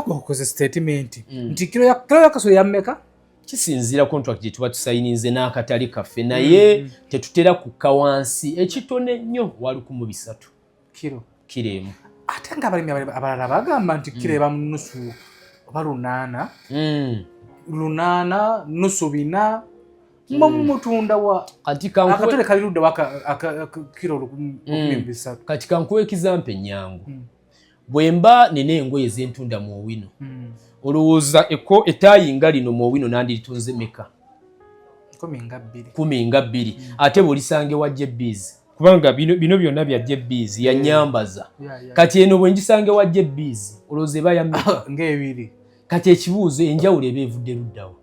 wakoze statement nti kilo ya kasooli yammeka kisinziira contract gye tuba tusayininze n'akatale kaffe naye tetutera kukka wansi ekitone nnyo wali 3 kilo emu ate nga abalimi abalala bagamba nti kilo eba mu nusu oba 8 nusu 4 mutunda wa kati kankuwe akatale kalirudde waka kilo 13. Kati kankuwe example nyangu bwemba nene engoye ezentunda mu Owino olowooza eko etayinga lino mu Owino nandiritunze meka 12 ate bulisange wa JB's kubanga bino byonna bya JB's ya nyambaza kati eno bwe ngisange wa JB's olowooza eba ya meka ng'ebiri kati ekibuuzo enjawulo eba evudde luddawo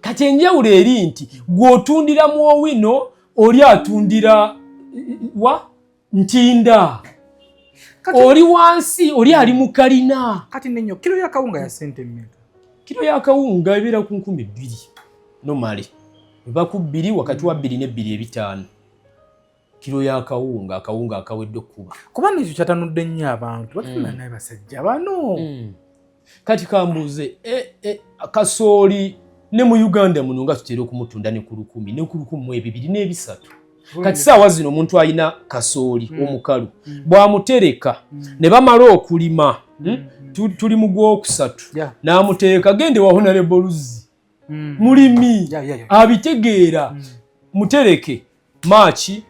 kati enjawulo eri nti gw'otundira mu Owino oli atundira wa Ntinda oli wansi oli ali mu kalina. Kati nenyo kilo ya kawunga ya sente mmeka? Kilo ya kawunga ebeera ku 2,000 normally eba ku 2 wakati wa 2 ne 2.5 kilo ya kawunga akawedde kuba kuba n'ekyo kyatanudde nnyo abantu batuna naye basajja bano. Kati kambuuze kasooli ne mu Uganda muno nga tutera okumutunda ne ku 10 ne ku 12 ne 3. Kati saawa zino omuntu alina kasooli omukalu bw'amutereka ne bamala okulima tuli mu Gwokusatu n'amuteeka gende wa Honorable Luzzi mulimi abitegeera mutereke Maachi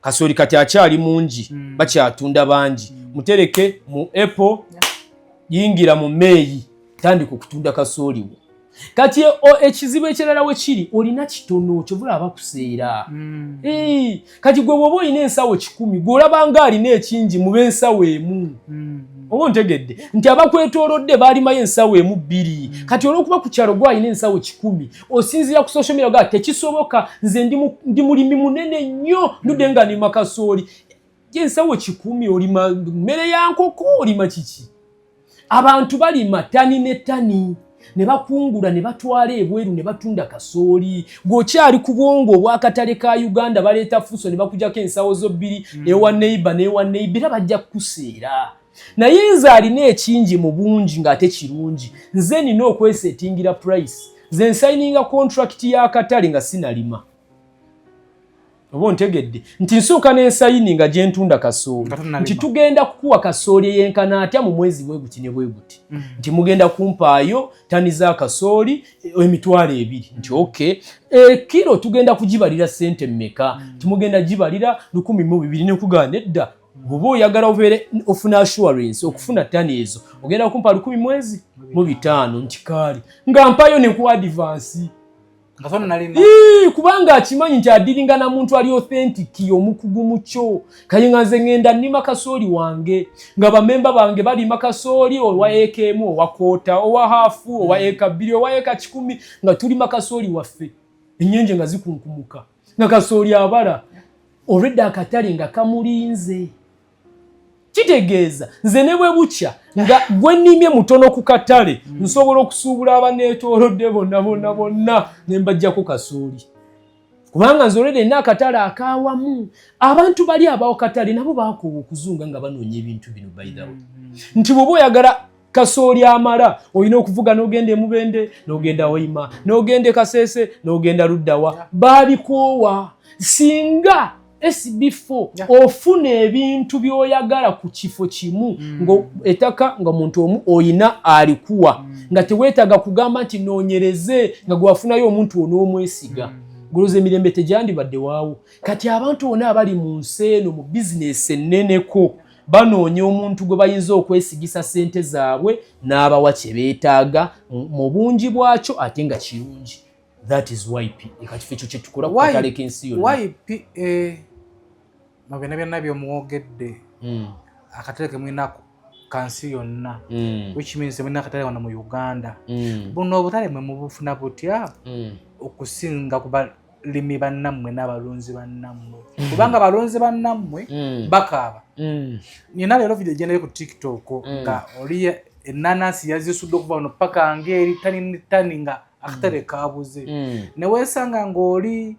kasooli kati akyali mungi bakyatunda bangi mutereke mu April yingira mu May tandika okutunda kasooli wo. Kati ekizibu ekirala we kiri olina kitono kyovula abakuseera. Kati gwe bwoba olina ensawo 10 gw'olaba nga alina ekingi mu b'ensawo emu. Oba ntegedde nti abakwetoolodde baalimayo ensawo emu 2. Kati olw'okuba ku kyalo gw'alina ensawo 10 osinziira ku social media tekisoboka nze ndi mulimi munene nnyo ndudde nga nima kasooli. Ensawo 10 olima mmere ya nkoko olima kiki? Abantu balima tani ne tani. Ne bakungula ne batwala ebweru ne batunda kasooli gwokyali ku bwongo obw'akatale ka Uganda baleeta fuso ne bakujjako ensawo zo 2 ewa neighbor bajja kuseera naye nze alina ekingi mu bungi ng'ate kirungi nze nina okwesetingira price nze nsayininga contract y'akatale nga sinalima. Oba ntegedde nti nsooka n'ensayininga gye ntunda kasooli nti tugenda kukuwa kasooli yenkana atya mu mwezi bwe guti ne bwe guti nti mugenda kumpaayo tani za kasooli emitwalo 2 nti okay kilo tugenda kugibalira sente mmeka nti mugenda gibalira 1,200 ne kugana edda bw'oba oyagala obeere ofuna assurance okufuna ttani ezo ogenda kumpa 10 mwezi mu 5 nti kaali nga mpayo ne ku advance kubanga akimanyi nti adiringa na muntu ali authentic omukugu mucho kayingaze ngenda nima kasooli wange nga bamemba bange bali makasooli owa ekemu owa kota owa hafu owa eka bili owa eka 10 nga tuli makasooli waffe enyenje nga zikunkumuka nga kasooli abala already akatali nga kamulinze kitegeeza nze ne bwe bucha nga gwe nnimye mutono ku katale nsobola okusuubula abaneetoolodde bonna ne mbajjako kasooli kubanga nze already nina akatale akawamu abantu bali abawo katale nabo baakoowa okuzunga nga banoonya ebintu bino by the way nti bw'oba oyagala kasooli amala olina okuvuga n'ogenda Emubende n'ogenda Hoima n'ogenda Kasese n'ogenda Luddawa baabikoowa singa SB4 ofuna ebintu byoyagala ku kifo kimu ngo etaka nga muntu omu oyina alikuwa nga teweetaga kugamba nti noonyereze nga gwafunayo omuntu onoomwesiga goloza emirembe tegyandi badde waawo kati abantu bonna abali mu nsi eno mu bizinesi enneneko banoonya omuntu gwe bayinza okwesigisa ssente zaabwe n'abawa kye beetaaga mu bungi bwakyo ate nga kirungi. That is YP ekakifo ekyo kye tukola ku katale k'ensi yonna. YP byonna byomwogedde akatale kemwina kansi yonna which means mwina akatale wano mu Uganda buno obutale mwe mubufuna butya okusinga ku balimi bannammwe n'abalunzi bannammwe kubanga abalunzi bannammwe bakaaba nina leero video gyendayo ku TikTok nga oli enanasi yazisudde okuva wano paka ngeri tani nga akatale kabuze neweesanga ng'oli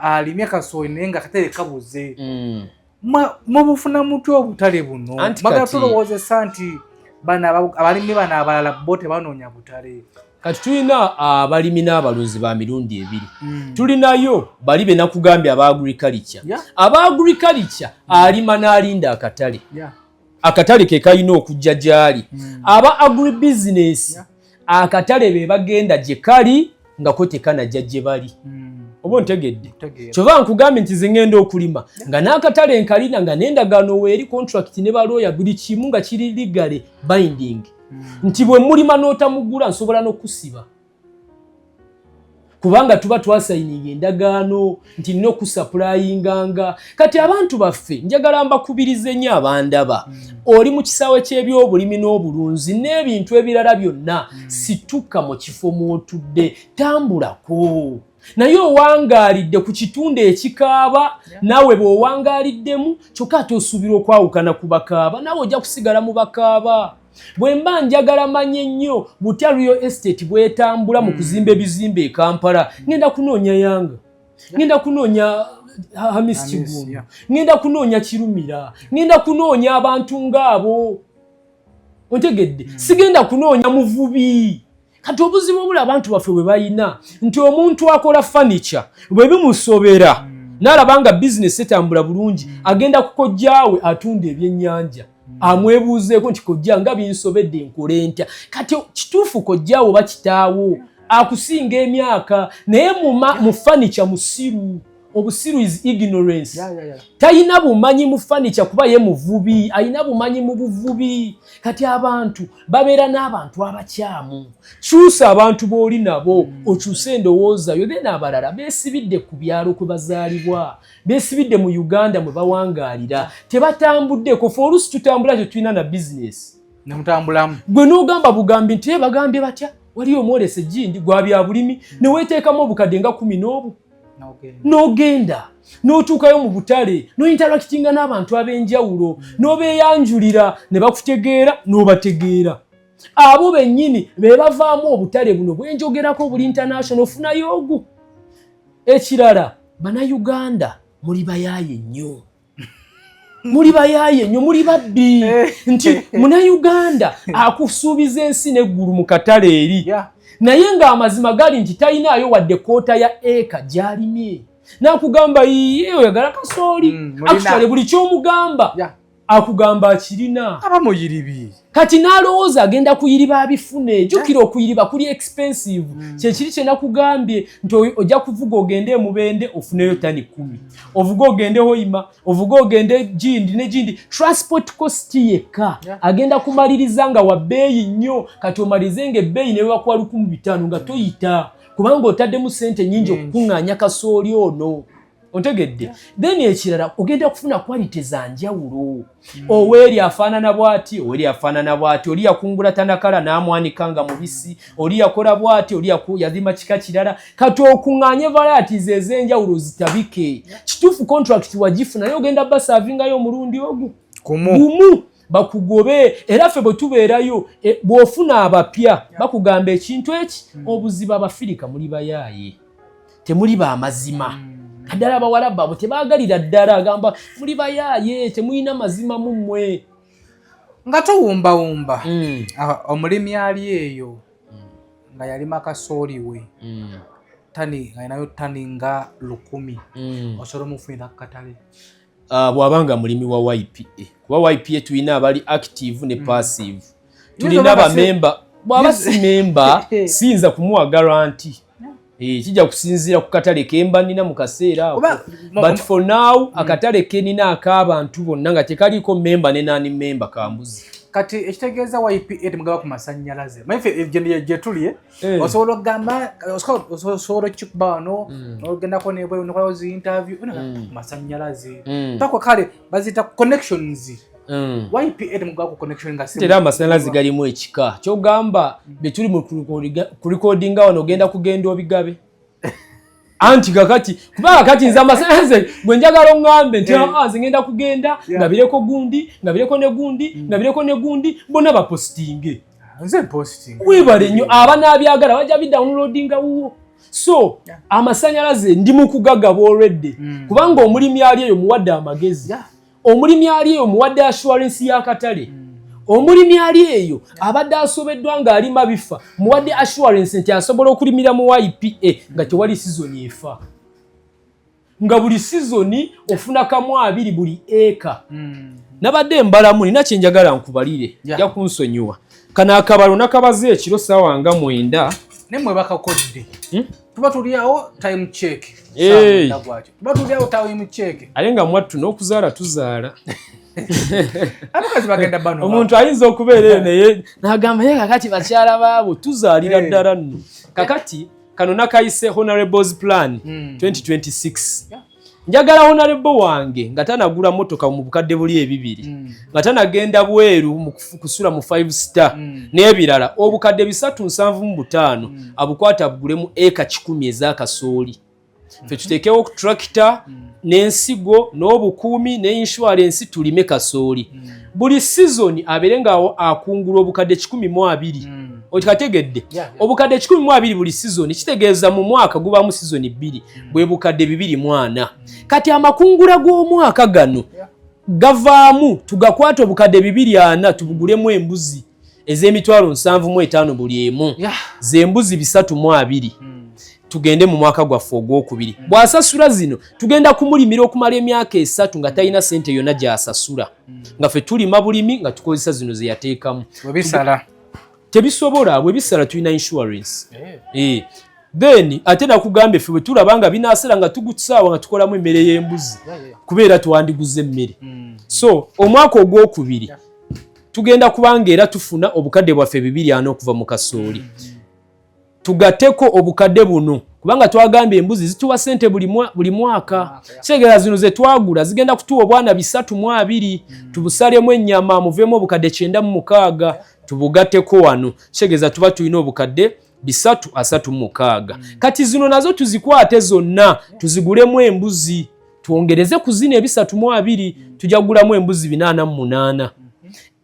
alimye kasooli naye nga akatale kabuze mubufuna mutya obutale buno magala tulowoozesa nti abalimi bano abalala bo tebanoonya butale. Kati tulina abalimi n'abalunzi ba mirundi ebiri tulinayo bali be nakugambye aba agriculture aba agriculture alima n'alinda akatale akatale ke kalina okujja gyali aba agribusiness akatale be bagenda gye kali nga ko tekanajja gye bali oba ntegedde kyova nkugambye nti ze ngenda okulima nga n'akatale nkalina nga n'endagaano weeri contract ne balooya buli kimu nga kiri legally binding nti bwe mulima n'otamugula nsobola n'okusiba kubanga tuba twasayininga endagaano nti nina okusappulayinganga. Kati abantu baffe njagala mbakubirize nnyo abandaba oli mu kisaawe ky'ebyobulimi n'obulunzi n'ebintu ebirala byonna situka mu kifo mw'otudde tambulako naye owangaalidde ku kitundu ekikaaba naawe bw'owangaaliddemu kyokka ate osuubira okwawukana ku bakaaba naawe ojja kusigala mu bakaaba. Bwe mba njagala manye nnyo butya real estate bwetambula mu kuzimba ebizimbe e Kampala ngenda kunoonya Yanga ngenda kunoonya Hamis Kigundu ngenda kunoonya Kirumira ngenda kunoonya abantu ng'abo ontegedde sigenda kunoonya muvubi. Kati obuzibu obula abantu baffe bwe bayina nti omuntu akola furniture bwe bimusobera n'alabanga business etambula bulungi agenda kukojjaawe atunda ebyennyanja amwebuuzeeko nti kojja nga binsobedde nkole ntya. Kati kituufu kojjaawo oba kitaawo akusinga emyaka naye mu furniture musiru. Obusiru is ignorance. Tayina bumanyi mu furniture kuba ye muvubi ayina bumanyi mu buvubi. Kati abantu babeera n'abantu abakyamu kyusa abantu b'oli nabo okyuse endowooza yo then abalala beesibidde ku byalo kwe bazaalibwa beesibidde mu Uganda mwe bawangaalira tebatambuddeko fe oluusi tutambula tetulina na business nemutambulamu gwe n'ogamba bugambi nti bagambye batya waliyo omwolesa ejjindi gwa bya bulimi ne weeteekamu obukadde nga 10 n'ogenda n'otuukayo mu butale n'ointeractinga n'abantu ab'enjawulo n'obeeyanjulira ne bakutegeera n'obategeera abo bennyini be bavaamu obutale buno bwenjogerako buli international ofunayo ogu. Ekirala Bannayuganda muli bayaaye nnyo muli babbi nti Munnayuganda akusuubiza ensi n'eggulu mu katale eri naye ng'amazima gali nti talinayo wadde koota ya eka gy'alimye n'akugamba oyagala kasooli actually buli ky'omugamba akugamba akirina abamuyiribi kati n'alowooza agenda kuyiriba abifune jjukira okuyiriba kuli expensive kyekiri kye nakugambye nti ojja kuvuga ogende Mubende ofuneyo tani 10 ovuga ogende Hoima ovuga ogende Gindi ne Gindi transport cost yekka agenda kumaliriza nga wa bbeeyi nnyo kati omalize nga ebbeeyi ne bakuwa 1500 nga toyita kubanga otaddemu ssente nnyingi okukuŋŋaanya kasooli ono ontegedde then ekirala ogenda kufuna quality za njawulo oweri afaanana bwati oweri afaanana bwati oli yakungula tanakala n'amwanika nga mubisi oli yakola bwati oli yazima kika kirala kati okuŋŋaanye varieties ez'enjawulo zitabike kituufu contract wagifuna naye ogenda basaavingayo omulundi ogwo gumu bakugobe era ffe bwe tubeerayo bw'ofuna abapya bakugamba ekintu eki obuzibu Abafirika muli bayaaye temuli baamazima kaddala abawala baabwe tebaagalira ddala agamba muli bayaaye temulina mazima mu mmwe nga towumbawumba omulimi ali eyo nga yalima kasooli we tani ayinayo tani nga 1000 osobola omufunira ku katale bw'abanga mulimi wa YPA kuba YPA tulina abali active ne passive tulina abamemba bw'aba si memba siyinza kumuwa garanti kijja kusinziira ku katale kemba nina mu kaseera but for now akatale kenina ak'abantu bonna nga tekaliko memba ne nani memba kambuzi kati ekitegeeza YPA temugaba ku masannyalaze maife gye tuli osobola okugamba osobola okikuba wano n'ogendako nebwe nokola zi interview masannyalaze pako kale bazita connections YPA temugaba ku connection nga tera amasannyalaze galimu ekika kyogamba bye tuli mu kurecordinga wano ogenda kugenda obigabe anti kakati kubanga kati nze amasannyalaze bwe njagala oŋŋambe nti nze ngenda kugenda ngabireko gundi ngabireko ne gundi ngabireko ne gundi bonna bapostinge nze posting webale nnyo abanaabyagala bajja bidownloadinga wuwo so amasannyalaze ndi mu kugagaba already kubanga omulimi ali eyo muwadde amagezi omulimi ali eyo muwadde assurance y'akatale omulimi ali eyo abadde asobeddwa ng'alima bifa muwadde assurance nti asobola okulimira mu YPA nga tewali sizoni efa nga buli sizoni ofuna kamu 2 buli eka nabadde mbalamu nina kye njagala nkubalire ja kunsonyiwa kana akabalo nakabaze ekiro ssaawa nga 9 nemwe bakakodde tuba tuliawo time check tuba tuliawo time check ale nga mwattu n'okuzaala tuzaala abakazi bagenda bano omuntu ayinza okubeera eyo naye n'agamba ye kakati bakyala baabo tuzaalira ddala nno kakati kano nakayise Honorables Plan 2026 njagala honorable wange nga tanagula motoka mu bukadde buli 2 nga tanagenda bweru mu kusula mu 5 star n'ebirala obukadde 375 abukwata bugule mu eka 10 ez'akasooli fe tutekewo ku tractor n'ensigo n'obukuumi n'insurance tulime kasooli buli season abere nga akungula obukadde 12 okikategedde obukadde 12 buli season kitegeeza mu mwaka gubamu season 2 bwe bukadde 24 kati amakungula g'omwaka gano gavaamu tugakwata obukadde 24 tubugulemu embuzi ez'emitwalo 75 buli emu z'embuzi 320 tugende mu mwaka gwaffe ogwokubiri bw'asasula zino tugenda kumulimira okumala emyaka 3 nga talina sente yonna gy'asasula nga ffe tulima bulimi nga tukozesa zino ze yateekamu bisala tebisobola bwe bisala tulina insurance then ate nakugambye ffe bwe tulaba nga binaasala nga tugutusaawa nga tukolamu emmere y'embuzi kubeera twandiguze emmere so omwaka ogwokubiri tugenda kubanga era tufuna obukadde bwaffe 240 okuva mu kasooli tugateko obukadde buno kubanga twagambye embuzi zituwa sente buli mwaka kitegeeza zino ze twagula zigenda kutuwa obwana 320 tubusalemu ennyama muvemu obukadde 96 tubugateko wano kitegeeza tuba tulina obukadde 336 kati zino nazo tuzikwate zonna tuzigulemu embuzi tuongereze ku zino 320 tujagulamu embuzi 88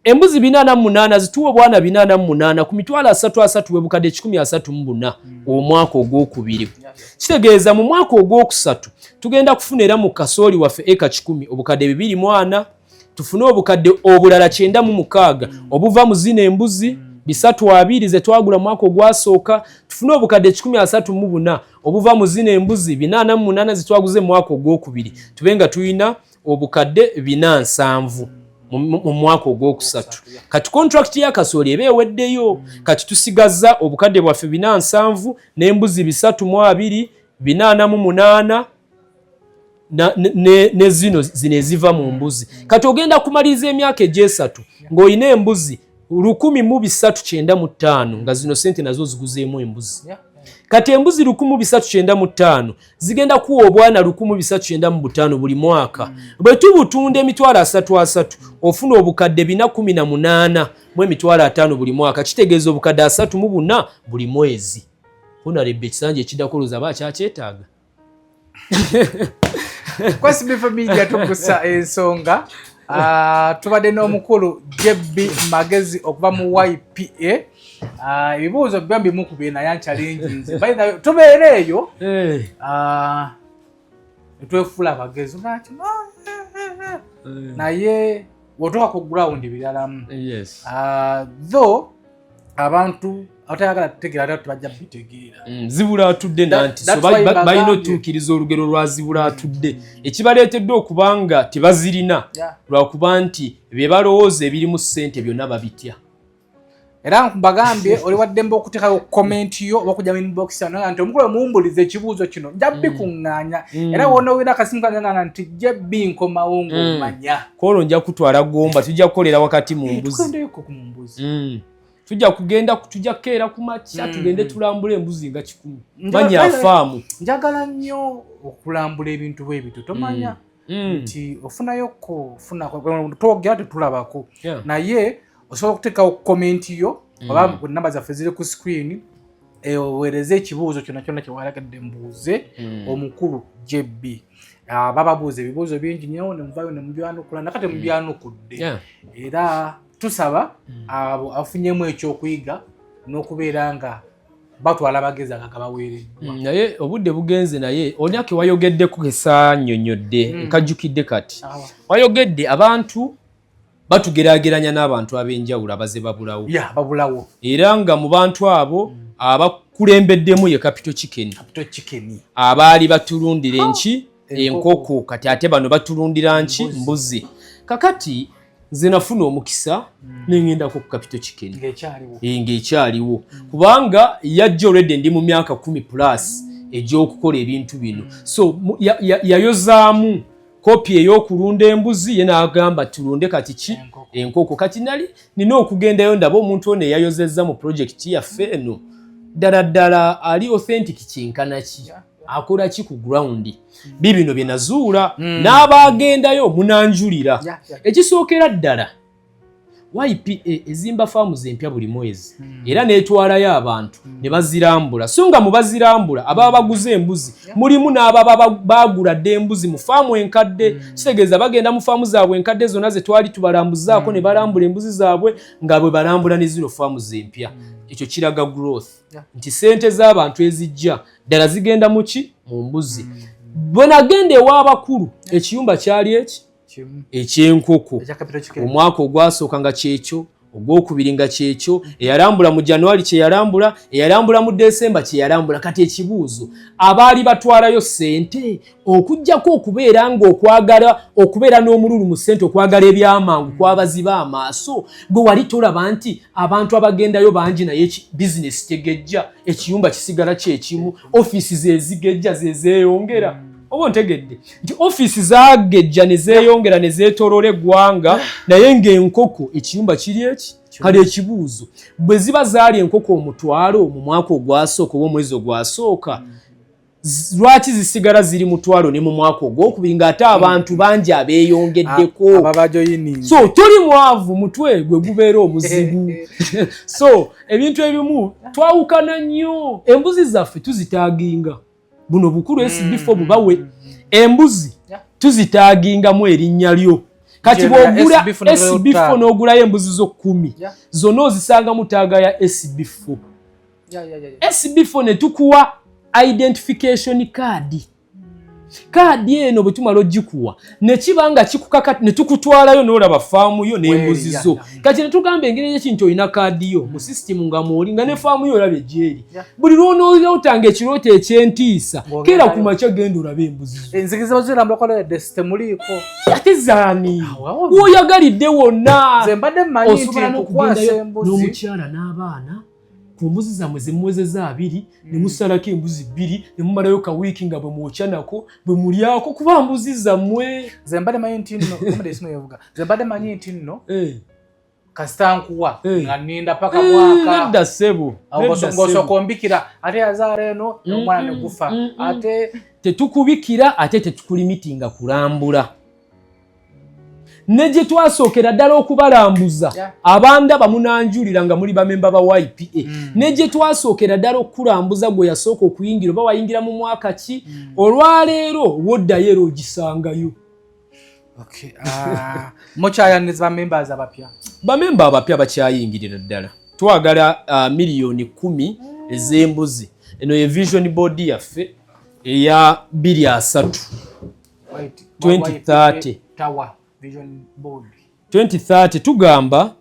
embuzi 88 zituwa obwana 88 ku mitwalo 33 bwe bukadde 134 omwaka ogwokubiri kitegeeza mu mwaka ogwokusatu tugenda kufuna era mu kasooli waffe eka 10 obukadde 240 tufune obukadde obulala 96 obuva mu zino embuzi 320 ze twagula mwaka ogwasooka tufune obukadde 134 obuva mu zino embuzi 88 ze twaguze mwaka ogwokubiri tubenga tulina obukadde 470 mu mwaka ogwokusatu kati contract ya kasooli eba eweddeyo kati tusigaza obukadde bwaffe 407 n'embuzi 328 488 ne zino eziva mu mbuzi kati ogenda kumaliriza emyaka egy'esatu ng'olina embuzi 1395 nga zino sente nazo ziguzeemu embuzi kati embuzi 1395 zigenda kuwa obwana 1395 buli mwaka bwe tubutunda emitwalo 33 ofuna obukadde 418 mu emitwalo 5 buli mwaka kitegeeza obukadde 34 buli mwezi honorable ekisanja ekidakoloza bakyakyetaaga Kwesibi Media tukusa ensonga tubadde n'omukulu JB Magezi okuva mu YPA ebibuuzo byambi mukubye naye anchallenges tubeereeyo netwefula abagezi naye wotoka ku ground biralamu though abantu atayagala tutegeera ate tubajja bitegeera zibula atudde nanti so balina otuukiriza olugero lwa zibula atudde ekibaleeteddwa okubanga tebazirina lwakuba nti bye balowooza ebirimu ssente byonna babitya era mbagambye oli waddembe okuteekayo komenti yo oba okujja mu inbox yange nti omukulu muwumbuliza ekibuuzo kino nja bikuŋŋaanya era wonna owera akasimu kangaŋŋaana nti jja binkomawo ng'omanya koolwo nja kutwala gomba tujja kukolera wakati mu mbuzi tugendeyoko ku mbuzi tujja kugenda tujja keera ku makya tugende tulambula embuzi nga 10 manya faamu njagala nnyo okulambula ebintu bwebito tomanya nti ofunayoko twogera tetulabako naye osobola okuteekawo komenti yo oba namba zaffe ziri ku screen oweereze ekibuuzo kyonna kyonna kyewalagadde mbuuze omukulu JB bababuuza ebibuuzo bingi nnyo nemuvayo nemubyanukula nakate mubyanukudde era tusaba abo afunyemu ekyokuyiga n'okubeera nga batwala abagezi agabaweereddwa naye obudde bugenze naye onyake wayogeddeko esaannyonnyodde nkajjukidde kati wayogedde abantu batugeraageranya n'abantu ab'enjawulo abaze babulawo era nga mu bantu abo abakulembeddemu ye Capital Chicken abaali batulundira enkoko kati ate bano batulundira mbuzi kakati nze nafuna omukisa nengendako ku Capital Chicken ng'ekyaliwo kubanga yajja already ndi mu myaka 10+ egy'okukola ebintu bino so yayozaamu kopi ey'okulunda embuzi ye n'agamba tulunde kati enkoko kati nina okugendayo ndaba omuntu ono eyayozezza mu projekiti yaffe eno ddala ali authentic kyenkana ki akola ki ku ground bibino bye nazuula n'abaagendayo munanjulira ekisookera ddala YPA ezimba faamu zempya buli mwezi era n'etwalayo abantu ne bazirambula so nga mu bazirambula ababa baguze embuzi mulimu n'ababa baagula dde embuzi mu faamu enkadde kitegeeza bagenda mu faamu zaabwe enkadde zonna ze twali tubalambuzaako ne balambula embuzi zaabwe nga bwe balambula ne zino faamu zempya ekyo kiraga growth nti sente z'abantu ezijja ddala zigenda mu mbuzi bwe nagenda ew'abakulu ekiyumba kyali ekyenkoko omwaka ogwasooka nga kyekyo ogwokubiri nga kyekyo eyalambula mu January eyalambula mu December kyeyalambula kati ekibuuzo abaali batwalayo ssente okujjako okubeera nga okubeera n'omululu mu ssente okwagala ebyamangu kwabaziba amaaso gwe wali tolaba nti abantu abagendayo bangi naye bizinesi tegejja ekiyumba kisigala kyekimu ofiisi zezigejja zezeeyongera oba ntegedde nti ofiisi zaagejja ne zeeyongera ne zeetoloola eggwanga naye ng'enkoko ekiyumba kiri kale ekibuuzo bwe ziba zaali enkoko 1,000 mu mwaka ogwasooka oba omwezi ogwasooka lwaki zisigala ziri 1,000 ne mu mwaka ogwokubiri ng'ate abantu bangi abeeyongeddeko so toli mwavu mutwe gwe gubeera omuzibu so ebintu ebimu twawukana nnyo embuzi zaffe tuzitaaginga buno bukulu SB4 bubawe embuzi tuzitaagingamu erinnya lyo kati bw'ogula SB4 n'ogulayo embuzi zo 10 zonna ozisanga mu taaga ya SB4 SB4 ne tukuwa identification card kaadi eno bwe tumala ogikuwa ne kibanga kikukaka ne tukutwalayo n'olaba faamu yo n'embuzi zo kati ne tugamba engeri y'ekintu olina kaadi yo mu system nga mwoli nga ne faamu yo olaba egyeri buli lw'onootanga ekirooto eky'entiisa keera ku makya genda olaba embuzi zo enzikiriza bazirambula kola de temuliiko ate zaani w'oyagalidde wonna nze mbadde mmanyi nti nkukwasa embuzi n'omukyala n'abaana ku mbuzi zammwe ze muwezeza 2 ne musalako embuzi 2 ne mumalayo kawiiki nga bwe mwokya nako bwe mulyako kuba mbuzi zammwe nze mbadde manyi nti nno komede sino yovuga nze mbadde manyi nti nno kasita nkuwa nga nninda paka mwaka nedda ssebo ng'osooka ombikira ate yazaala eno n'omwana ne gufa ate tetukubikira ate tetukulimitinga kulambula ne gye twasookera ddala okubalambuza abandaba munanjulira nga muli bamemba ba YPA ne gye twasookera ddala okulambuza gwe yasooka okuyingira oba wayingira mu mwaka ki olwaleero woddayo era ogisangayo mukyayaniza bamembers abapya bamemba abapya bakyayingirira ddala twagala miliyoni 10 ez'embuzi eno ye vision board yaffe eya 23 2030 Vision board 2030 tugamba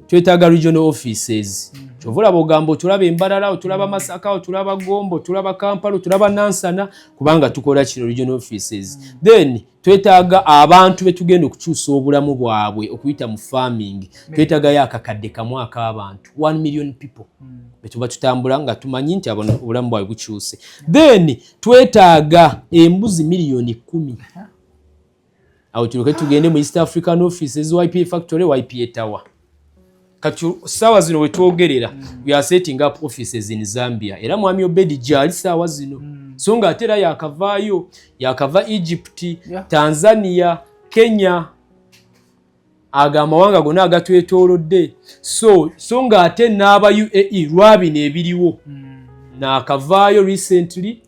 twetaaga regional offices kyovulaba ogamba otulaba Embalala otulaba Masaka otulaba Gombo otulaba Kampala otulaba Nansana kubanga tukola kino regional offices then twetaaga abantu betugenda okukyusa obulamu bwabwe okuyita mu farming twetaagayo akakadde kamu ak'abantu 1 million people betuba tutambula nga tumanyi nti obulamu bwabwe bukyuse then twetaaga embuzi miliyoni 10 awo tuloke tugende mu East African offices YPA factory YPA tower kati sawa zino wetwogerera we are setting up offices in Zambia era mwami Obedi jali sawa zino so nga atera yakava Egypt Tanzania Kenya amawanga gonna agatwetoolodde so nga ate n'aba UAE lwabi nebiriwo nakavaayo recently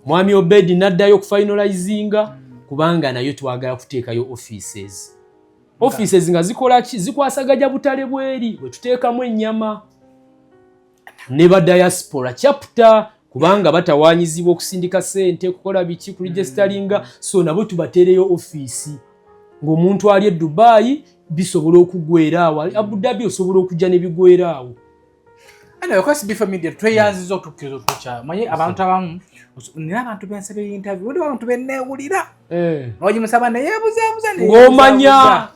mwami Obedi naddayo okufinalizinga kubanga nayo twagala kuteekayo offices nga zikola ki zikwasagajja butale bweri bwe tuteekamu ennyama ne ba diaspora chapter kubanga batawaanyizibwa okusindika ssente kukola biki ku registeringa so nabo tubateereyo office ng'omuntu ali e Dubai bisobola okugwera awo Abu Dhabi osobola okujja ne bigwera awo anyway kwasi bifa media tweyanziza okutukkiriza okutucha manyi abantu abamu nina abantu bensebe interview ndi abantu benneewulira n'ogimusaba neyeebuzeebuza ng'omanya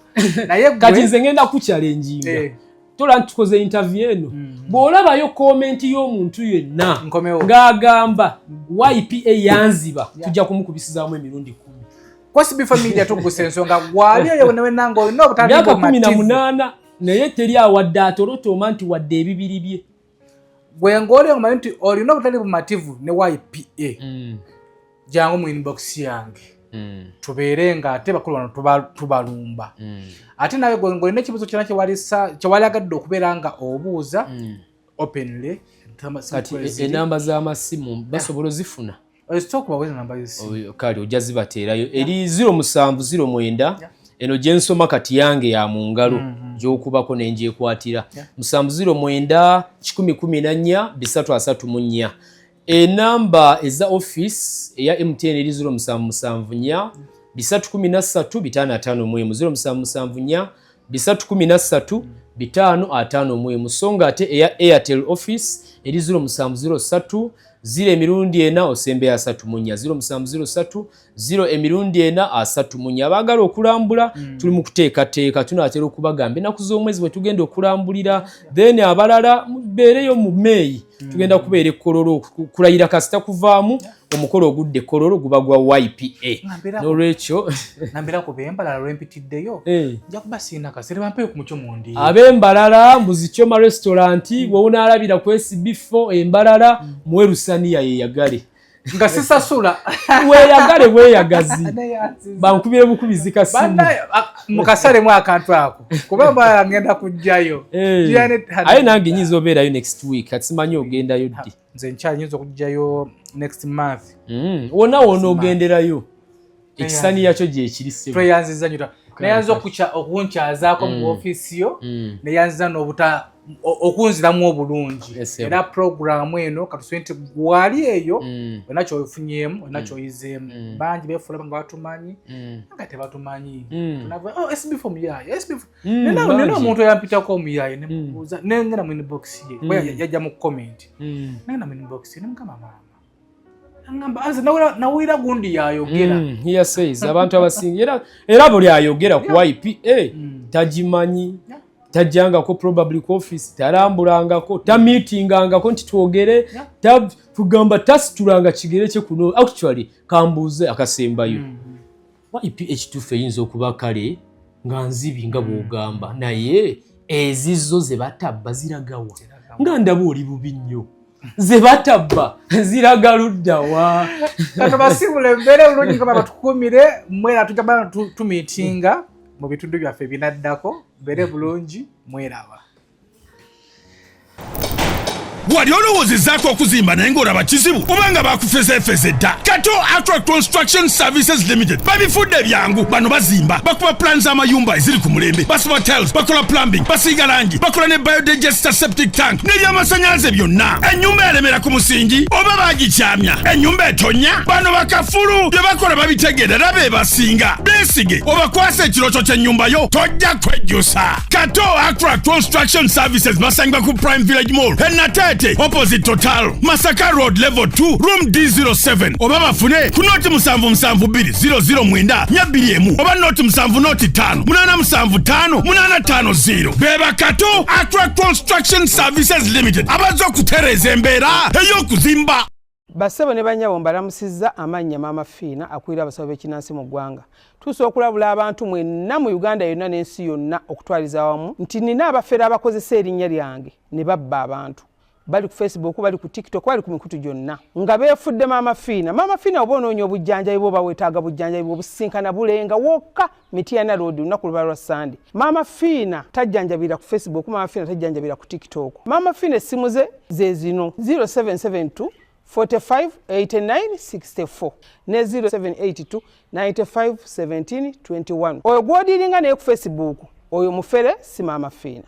naye kati nze ngenda kukyalenjinga tola ntukoze interview eno bw'olabayo komenti y'omuntu yenna ng'agamba YPA yanziba tujja kumukubisizaamu emirundi 10 kwasi bifa media tukugusa ensonga gwali oyo wenanga olina obutandika myaka 18 naye teri awadde atolotoma nti wadde ebibiri bye bwengole omanyi nti olina obutali bumativu ne YPA jangu mu inbox yange tubeere nga ate bakulu bano tubalumba ate nawe ngolina ekibuzo kyona kyewalagadde okubeera nga obuuza openly kati enamba z'amasimu basobola ozifuna kale ojja zibateerayo eri 0709 eno gyensoma kati yange ya mu ngalo gy'okubako nenjekwatira 709 114 334 enamba eza office eya MTN eri 0774 313 555 0774 313 songa ate eya Airtel office eri 0703 0 emirundi ena osembe ya 3 0703 0 emirundi ena 3 abagala okulambula tuli mu kuteekateeka tunaatera okubagamba ennaku z'omwezi bwe tugenda okulambulira then abalala beereyo mu May tugenda kubeera ekkololo kulayira kasita kuvaamu omukolo ogudde kololo guba gwa YPA n'olwekyo nambira ku b'Embalala lwempitiddeyo nja kubasiina kasere bampeyo ku mucyo mundi ab'Embalala mbuzi Choma restaurant w'onaalabira ku SB4 Embalala mwerusaniya yeyagale nga sisasula weeyagazi bankubire bukubizi kasimu mukasale mu akantu ako kuba mbala ngenda kujjayo aye nange nyiza obeerayo next week atimanyi ogendayo ddi nze nkyanyinza okujjayo next month wona ogenderayo ekisani yakyo gyekiri tweyanziza nyuta neyanza okunkyazaako mu ofiisi yo neyanziza okunziramu obulungi era programu eno katusente gwali eyo wenakyo ofunyeemu wenakyo oyizeemu bangi befula nga batumanyi nga tebatumanyi SB form yayo SB nena omuntu yampitako omuyaaye nemubuuza nengena mu inbox ye yajja mu comment nengena mu inbox ye nemukama mama nawira gundi yayogera here says abantu abasinga era buli ayogera ku IPA tajimanyi tajangako probably ku office tarambulangako tameetingangako nti twogere tugamba tasitulanga kigere kye kuno actually kambuuze akasembayo IPH tufe yinza okuba kale nga nzibi nga bwogamba naye ezizo ze batabba ziragawa nga ndaba oli bubi nnyo ze batabba ziraga luddawa kati basibule mbere bulungi nga batukumire mwera tujja tumeetinga mu bitundu byaffe binaddako mbere bulungi mweraba. Wali olowoozezzaako okuzimba naye ng'olaba kizibu obanga bakufezefeze dda. Kato Attract Construction Services Limited babifudde byangu. Bano bazimba bakuba plan z'amayumba eziri ku mulembe, basiba tiles, bakola plumbing, basiiga langi, bakola ne biodigester septic tank n'ebyamasannyalaze byonna. Ennyumba elemera ku musingi oba baagikyamya, ennyumba etonya, bano bakafulu bye bakola babitegeera be basinga. Beesige obakwasa ekirooto ky'ennyumba yo tojja kwejjusa. Kato Attract Construction Services basangibwa ku Prime Village Mall Enate opposite Total Masaka Road level 2 room D07 oba bafune ku noti 772009 oba noti 7585 beba Kato Attract Construction Services Limited abazo kutereza embeera ey'okuzimba. Bassebo ne banyabo mbalamusizza amannya Maama Fiina akulira abasawo b'ekinnansi mu ggwanga. Tusobola okulabula abantu mwenna mu Uganda yonna n'ensi yonna okutwaliza awamu nti nina abafere abakozesa erinnya lyange ne babba abantu. Bali ku Facebook, bali ku TikTok, bali ku mikutu gyonna nga beefudde Maama Fiina. Maama Fiina oba onoonya obujjanjabi bwoba weetaaga bujjanjabi bwobusinkana bulenga wokka Mityana Road lunaku luba lwa Sunday. Maama Fiina tajjanjabira ku Facebook, Maama Fiina tajjanjabira ku TikTok. Maama Fiina essimu ze zino 0772 45 89 64 ne 0782 95 17 21. Oyo gw'odiiringa naye ku Facebook oyo mufere si Maama Fiina.